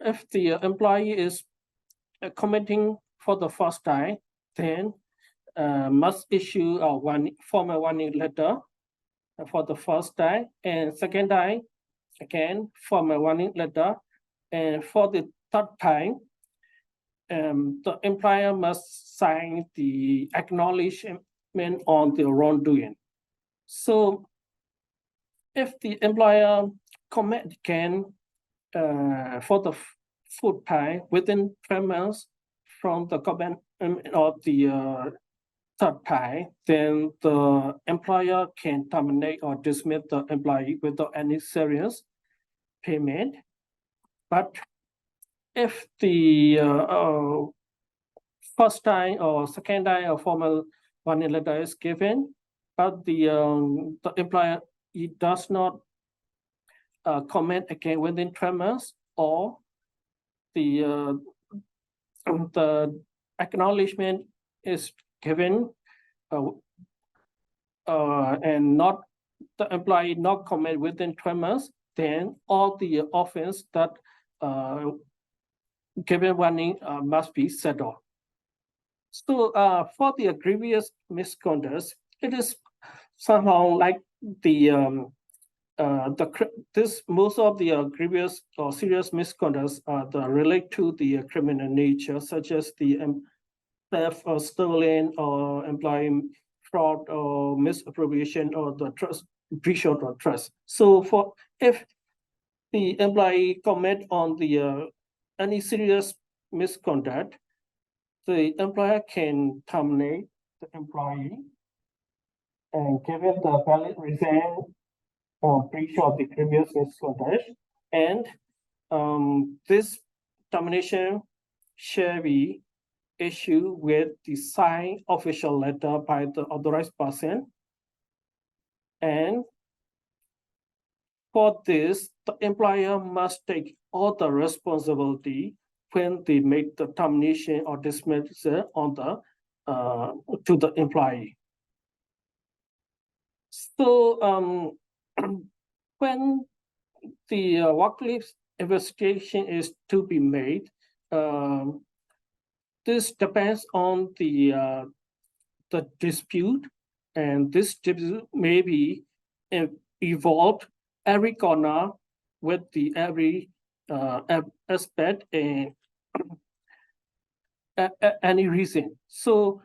if the employee is committing for the first time, then must issue a formal warning letter for the first time, and second time, again, formal warning letter, and for the third time, the employer must sign the acknowledgement on the wrongdoing. So if the employer commit again for the fourth time within 12 months from the comment of the third time, then the employer can terminate or dismiss the employee without any serious payment. But if the first time or second time a formal warning letter is given, but the employer does not comment again within 12 months, or the acknowledgement is given and not the employee not comment within 12 months, then all the offense that given warning must be settled. So for the grievous misconduct, it is somehow like the most of the grievous or serious misconducts relate to the criminal nature, such as the theft or stolen or employee fraud or misappropriation or the trust breach of the trust. So for if the employee commit on the any serious misconduct, the employer can terminate the employee and give it the valid reason or breach of the previous misconduct. And this termination shall be issued with the signed official letter by the authorized person. And for this, the employer must take all the responsibility when they make the termination or dismissal on the to the employee. So when the workplace investigation is to be made, this depends on the dispute, and this dispute may be evolved every corner with the every aspect and any reason. So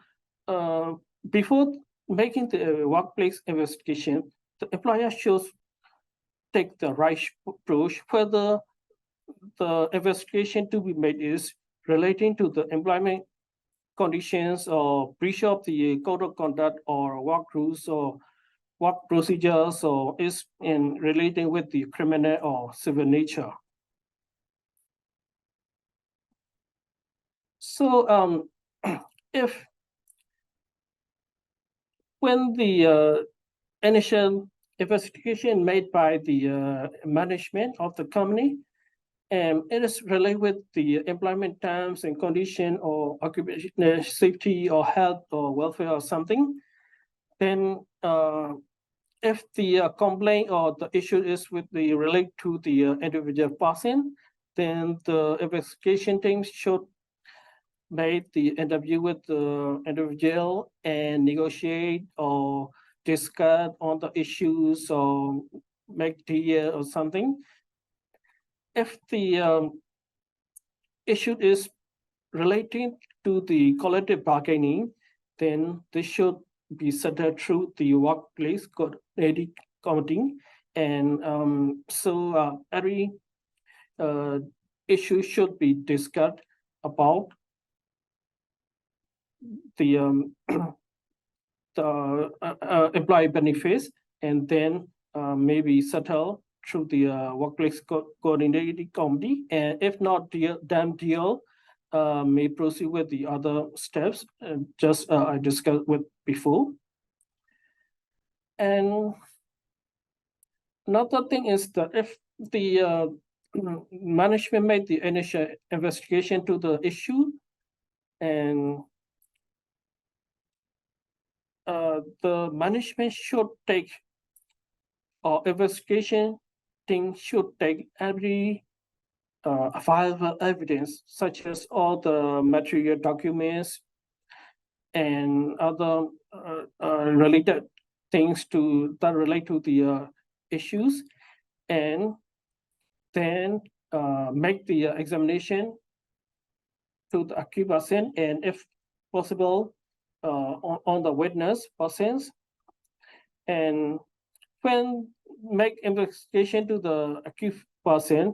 before making the workplace investigation, the employer should take the right approach. Whether the investigation to be made is relating to the employment conditions or breach of the code of conduct or work rules or work procedures, or is in relating with the criminal or civil nature. So if when the initial investigation made by the management of the company, it is related with the employment terms and condition or occupational safety or health or welfare or something, then if the complaint or the issue is with the relate to the individual person, then the investigation team should make the interview with the individual and negotiate or discuss on the issues or make deal or something. If the issue is relating to the collective bargaining, then this should be settled through the workplace committee, and so every issue should be discussed about the employee benefits, and then maybe settle through the workplace coordinating committee, and if not deal, may proceed with the other steps just I discussed with before. And Another thing is that if the management made the initial investigation to the issue, and the management should take, or investigation team should take every available evidence, such as all the material documents and other related things that relate to the issues, and then make the examination to the accused person, and if possible, on the witness persons. And when make investigation to the accused person,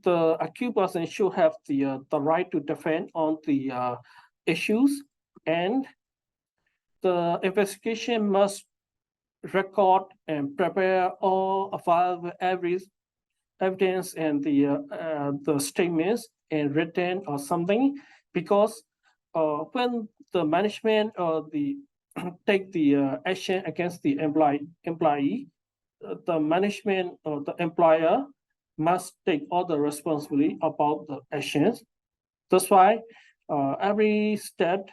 the accused person should have the right to defend on the issues, and the investigation must record and prepare all available evidence and the statements and written or something, because when the management or the take the action against the employee, the management or the employer must take all the responsibility about the actions. That's why every step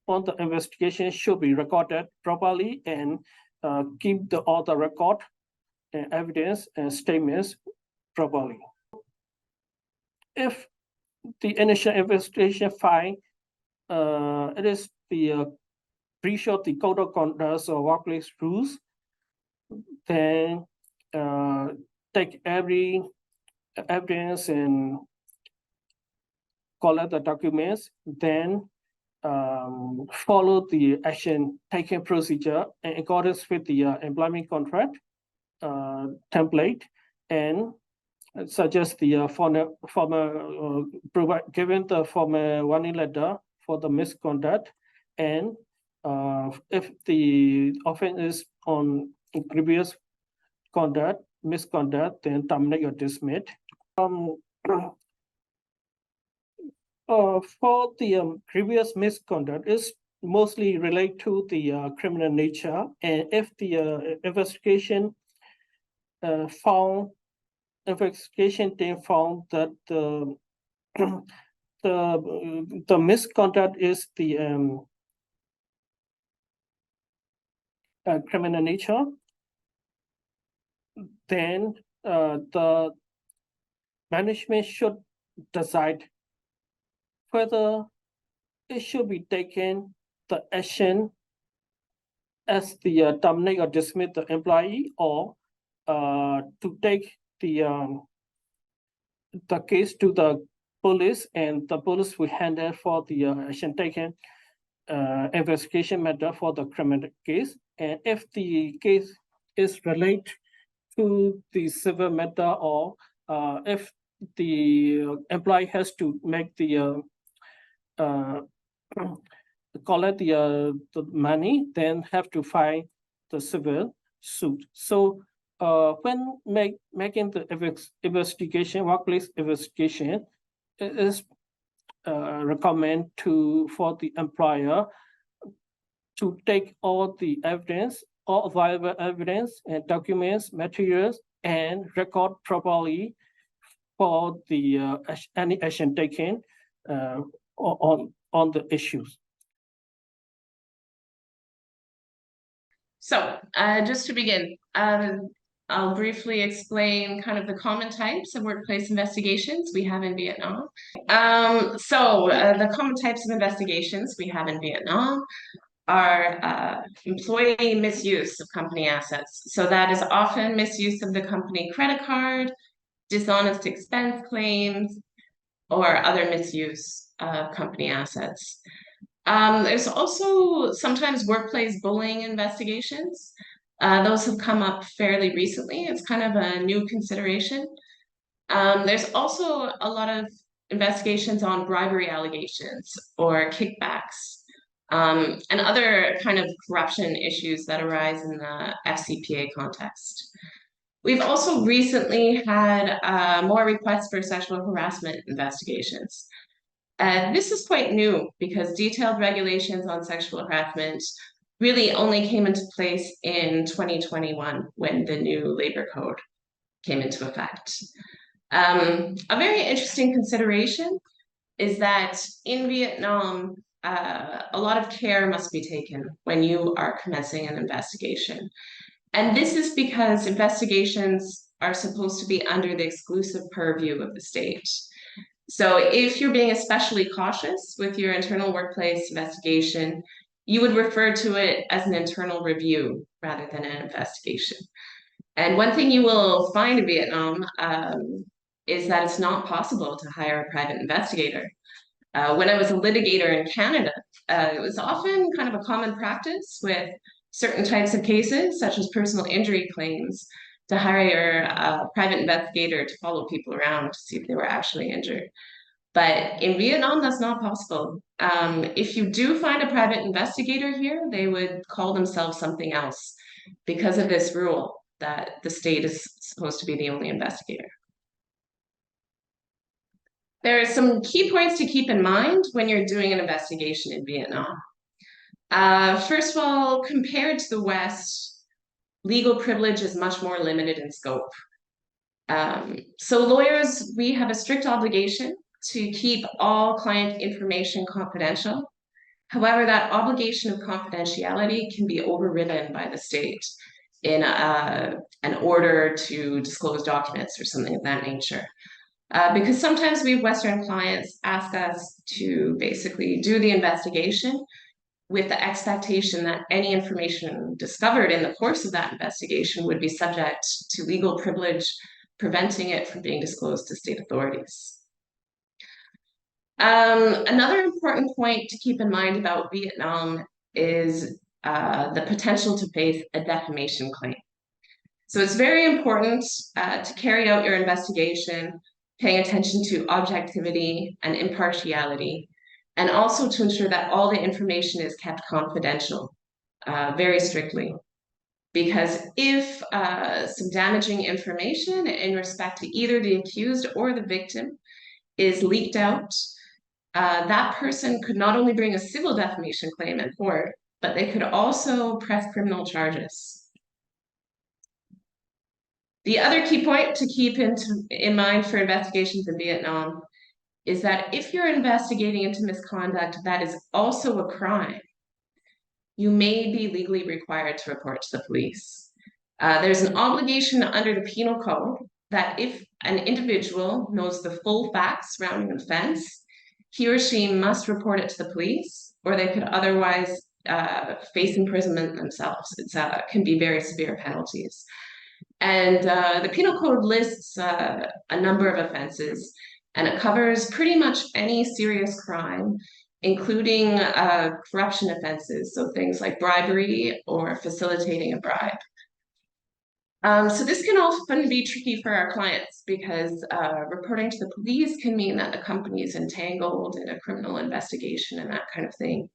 on the investigation should be recorded properly, and keep all the record and evidence and statements properly. If the initial investigation find it is the breach of the code of conduct or workplace rules, then take every evidence and collect the documents, then follow the action taken procedure in accordance with the employment contract template, and suggest the given the former warning letter for the misconduct, and if the offense is on previous misconduct, then terminate or dismiss. For the previous misconduct is mostly related to the criminal nature, and if the investigation team found that the misconduct is the criminal nature, then the management should decide whether it should be taken the action as the terminate or dismiss the employee, or to take the case to the police, and the police will handle for the action taken investigation matter for the criminal case. And if the case is related to the civil matter, or if the employee has to make the collect the money, then have to file the civil suit. So when making the investigation, workplace investigation, it is recommend for the employer to take all the evidence, all available evidence and documents, materials, and record properly for the any action taken on the issues. So just to begin, I'll briefly explain kind of the common types of workplace investigations we have in Vietnam. The common types of investigations we have in Vietnam are employee misuse of company assets. So that is often misuse of the company credit card, dishonest expense claims, or other misuse of company assets. There's also sometimes workplace bullying investigations. Those have come up fairly recently. It's kind of a new consideration. There's also a lot of investigations on bribery allegations or kickbacks, and other kind of corruption issues that arise in the FCPA context. We've also recently had more requests for sexual harassment investigations. This is quite new because detailed regulations on sexual harassment really only came into place in 2021 when the new labor code came into effect. A very interesting consideration is that in Vietnam, a lot of care must be taken when you are commencing an investigation. And this is because investigations are supposed to be under the exclusive purview of the state. So if you're being especially cautious with your internal workplace investigation, you would refer to it as an internal review rather than an investigation. And one thing you will find in Vietnam is that it's not possible to hire a private investigator. When I was a litigator in Canada, it was often kind of a common practice with certain types of cases, such as personal injury claims, to hire a private investigator to follow people around to see if they were actually injured. But in Vietnam, that's not possible. If you do find a private investigator here, they would call themselves something else because of this rule that the state is supposed to be the only investigator. There are some key points to keep in mind when you're doing an investigation in Vietnam. First of all, compared to the West, legal privilege is much more limited in scope. So lawyers, we have a strict obligation to keep all client information confidential. However, that obligation of confidentiality can be overridden by the state in an order to disclose documents or something of that nature. Because sometimes we have Western clients ask us to basically do the investigation with the expectation that any information discovered in the course of that investigation would be subject to legal privilege, preventing it from being disclosed to state authorities. Another important point to keep in mind about Vietnam is the potential to face a defamation claim. So it's very important to carry out your investigation, paying attention to objectivity and impartiality, and also to ensure that all the information is kept confidential very strictly. Because if some damaging information in respect to either the accused or the victim is leaked out, that person could not only bring a civil defamation claim in court, but they could also press criminal charges. The other key point to keep in mind for investigations in Vietnam is that if you're investigating into misconduct that is also a crime, you may be legally required to report to the police. There's an obligation under the penal code that if an individual knows the full facts surrounding an offense, he or she must report it to the police, or they could otherwise face imprisonment themselves. It can be very severe penalties. And the penal code lists a number of offenses, and it covers pretty much any serious crime, including corruption offenses, so things like bribery or facilitating a bribe. So this can often be tricky for our clients because reporting to the police can mean that the company is entangled in a criminal investigation and that kind of thing.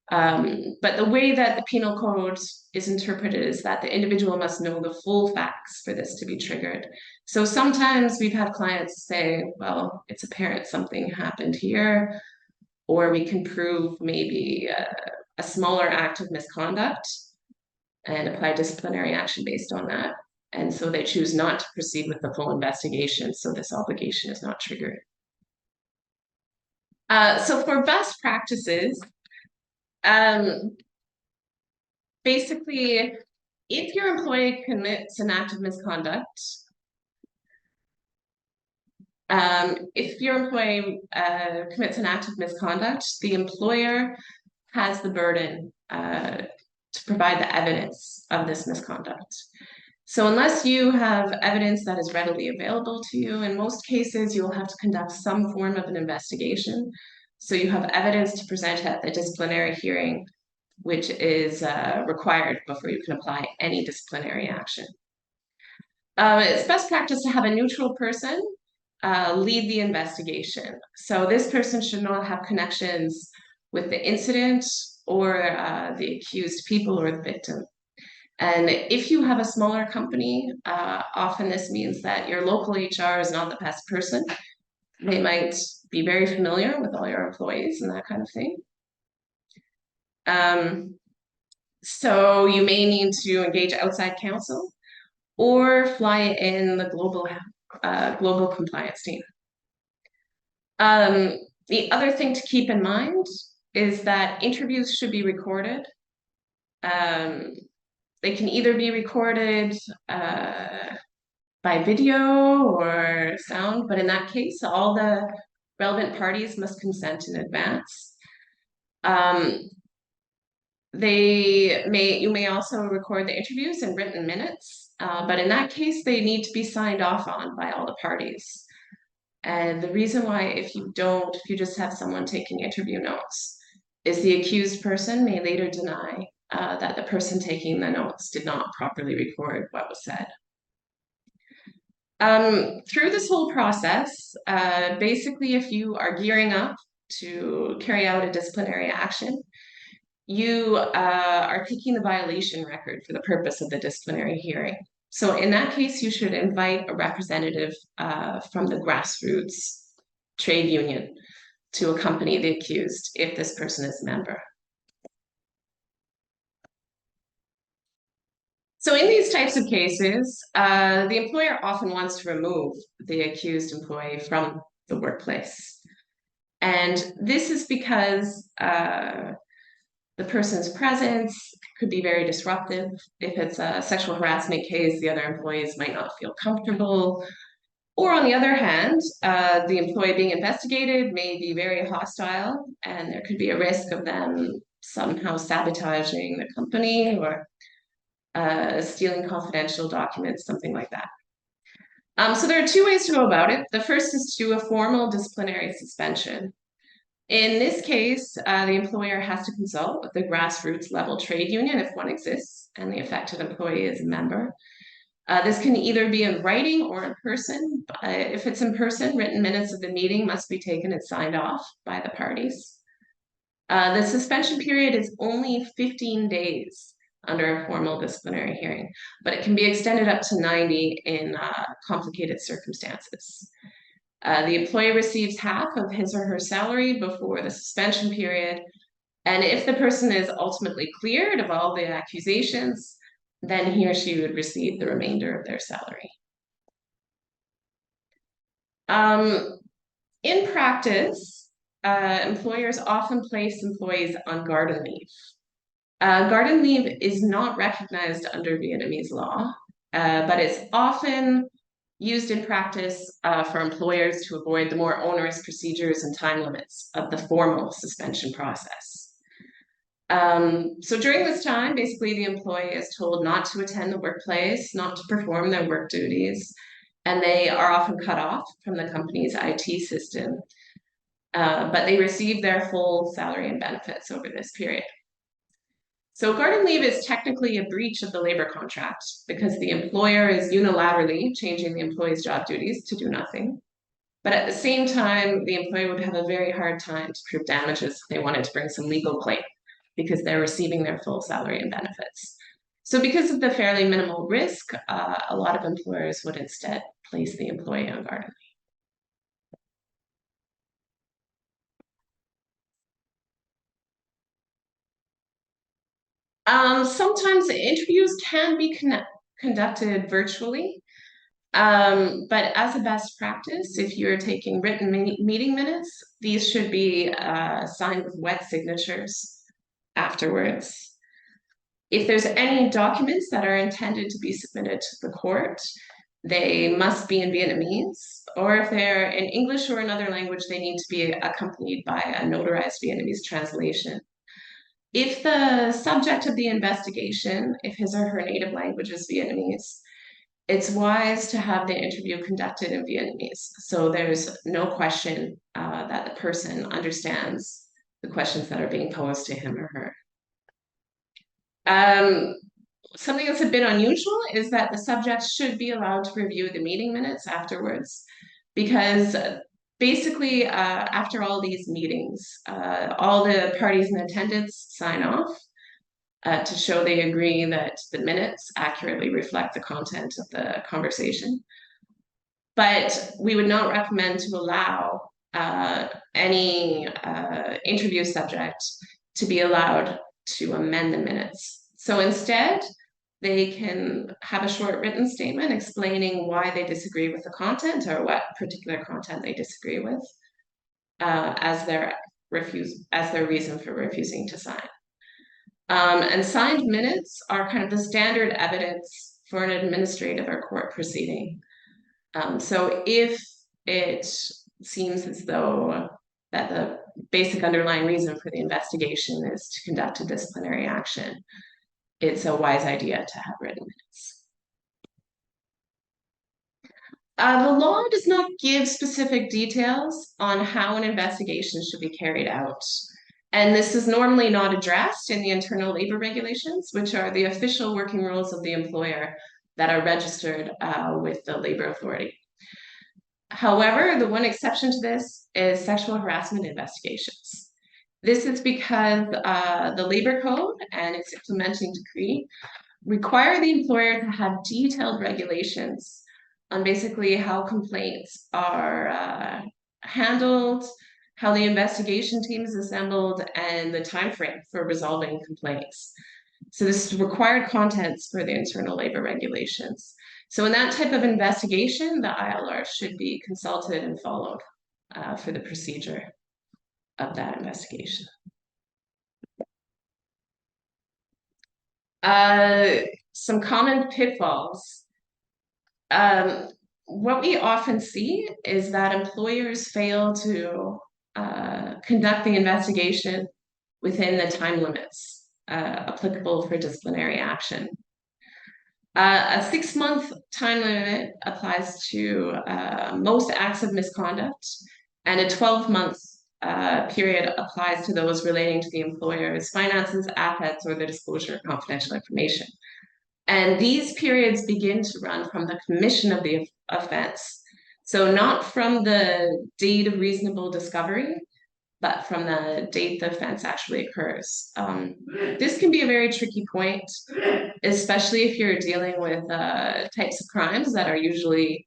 But the way that the penal code is interpreted is that the individual must know the full facts for this to be triggered. So sometimes we've had clients say, well, it's apparent something happened here, or we can prove maybe a smaller act of misconduct and apply disciplinary action based on that. And so they choose not to proceed with the full investigation, so this obligation is not triggered. So for best practices, basically, if your employee commits an act of misconduct, the employer has the burden to provide the evidence of this misconduct. So unless you have evidence that is readily available to you, in most cases, you'll have to conduct some form of an investigation. So you have evidence to present at the disciplinary hearing, which is required before you can apply any disciplinary action. It's best practice to have a neutral person lead the investigation. So this person should not have connections with the incident or the accused people or the victim. And if you have a smaller company, often this means that your local HR is not the best person. They might be very familiar with all your employees and that kind of thing. So you may need to engage outside counsel or fly in the global compliance team. The other thing to keep in mind is that interviews should be recorded. They can either be recorded by video or sound, but in that case, all the relevant parties must consent in advance. You may also record the interviews in written minutes, but in that case, they need to be signed off on by all the parties. And the reason why, if you just have someone taking interview notes, is the accused person may later deny that the person taking the notes did not properly record what was said. Through this whole process, basically, if you are gearing up to carry out a disciplinary action, you are taking the violation record for the purpose of the disciplinary hearing. So in that case, you should invite a representative from the grassroots trade union to accompany the accused if this person is a member. So in these types of cases, the employer often wants to remove the accused employee from the workplace. And this is because the person's presence could be very disruptive. If it's a sexual harassment case, the other employees might not feel comfortable. Or on the other hand, the employee being investigated may be very hostile, and there could be a risk of them somehow sabotaging the company or stealing confidential documents, something like that. So there are two ways to go about it. The first is to do a formal disciplinary suspension. In this case, the employer has to consult with the grassroots level trade union if one exists, and the affected employee is a member. This can either be in writing or in person. If it's in person, written minutes of the meeting must be taken and signed off by the parties. The suspension period is only 15 days under a formal disciplinary hearing, but it can be extended up to 90 in complicated circumstances. The employee receives half of his or her salary before the suspension period, and if the person is ultimately cleared of all the accusations, then he or she would receive the remainder of their salary. In practice, employers often place employees on garden leave. Garden leave is not recognized under Vietnamese law, but it's often used in practice for employers to avoid the more onerous procedures and time limits of the formal suspension process. So during this time, basically the employee is told not to attend the workplace, not to perform their work duties, and they are often cut off from the company's IT system, but they receive their full salary and benefits over this period. So garden leave is technically a breach of the labor contract because the employer is unilaterally changing the employee's job duties to do nothing. But at the same time, the employee would have a very hard time to prove damages if they wanted to bring some legal claim because they're receiving their full salary and benefits. So because of the fairly minimal risk, a lot of employers would instead place the employee on garden leave. Sometimes interviews can be conducted virtually, but as a best practice, if you're taking written meeting minutes, these should be signed with wet signatures afterwards. If there's any documents that are intended to be submitted to the court, they must be in Vietnamese, or if they're in English or another language, they need to be accompanied by a notarized Vietnamese translation. If the subject of the investigation, if his or her native language is Vietnamese, it's wise to have the interview conducted in Vietnamese. So there's no question that the person understands the questions that are being posed to him or her. Something that's a bit unusual is that the subject should be allowed to review the meeting minutes afterwards, because basically, after all these meetings, all the parties in attendance sign off to show they agree that the minutes accurately reflect the content of the conversation. But we would not recommend to allow any interview subject to be allowed to amend the minutes. So instead, they can have a short written statement explaining why they disagree with the content or what particular content they disagree with as their reason for refusing to sign. And signed minutes are kind of the standard evidence for an administrative or court proceeding. So if it seems as though that the basic underlying reason for the investigation is to conduct a disciplinary action, it's a wise idea to have written minutes. The law does not give specific details on how an investigation should be carried out. And this is normally not addressed in the internal labor regulations, which are the official working rules of the employer that are registered with the labor authority. However, the one exception to this is sexual harassment investigations. This is because the labor code and its implementing decree require the employer to have detailed regulations on basically how complaints are handled, how the investigation team is assembled, and the time frame for resolving complaints. So this is required contents for the internal labor regulations. So in that type of investigation, the ILR should be consulted and followed for the procedure of that investigation. Some common pitfalls. What we often see is that employers fail to conduct the investigation within the time limits applicable for disciplinary action. A 6-month time limit applies to most acts of misconduct, and a 12-month period applies to those relating to the employer's finances, assets, or the disclosure of confidential information. And these periods begin to run from the commission of the offense. So not from the date of reasonable discovery, but from the date the offense actually occurs. This can be a very tricky point, especially if you're dealing with types of crimes that are usually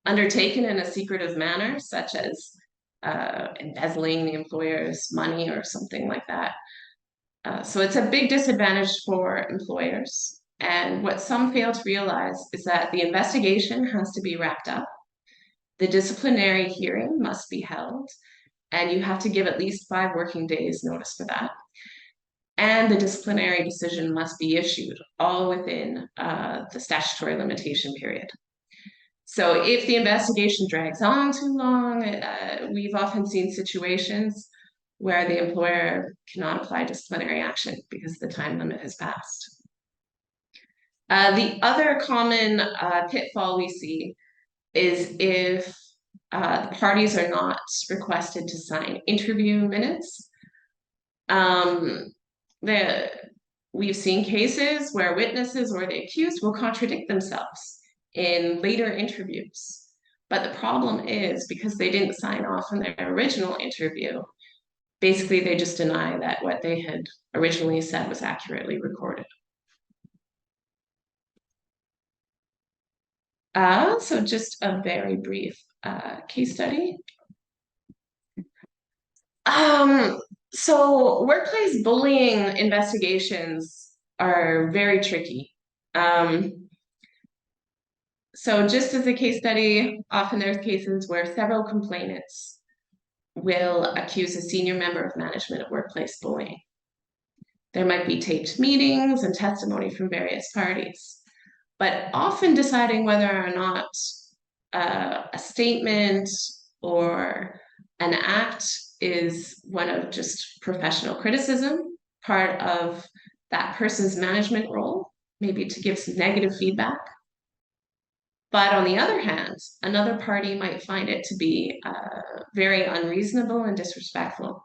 undertaken in a secretive manner, such as embezzling the employer's money or something like that. So it's a big disadvantage for employers. And what some fail to realize is that the investigation has to be wrapped up. The disciplinary hearing must be held, and you have to give at least 5 working days notice for that. And the disciplinary decision must be issued all within the statutory limitation period. So if the investigation drags on too long, we've often seen situations where the employer cannot apply disciplinary action because the time limit has passed. The other common pitfall we see is if the parties are not requested to sign interview minutes. We've seen cases where witnesses or the accused will contradict themselves in later interviews. But the problem is because they didn't sign off on their original interview, basically they just deny that what they had originally said was accurately recorded. So just a very brief case study. So workplace bullying investigations are very tricky. So just as a case study, often there's cases where several complainants will accuse a senior member of management of workplace bullying. There might be taped meetings and testimony from various parties. But often deciding whether or not a statement or an act is one of just professional criticism, part of that person's management role, maybe to give some negative feedback. But on the other hand, another party might find it to be very unreasonable and disrespectful.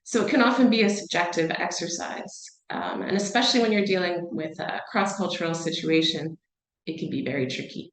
So it can often be a subjective exercise. And especially when you're dealing with a cross-cultural situation, it can be very tricky.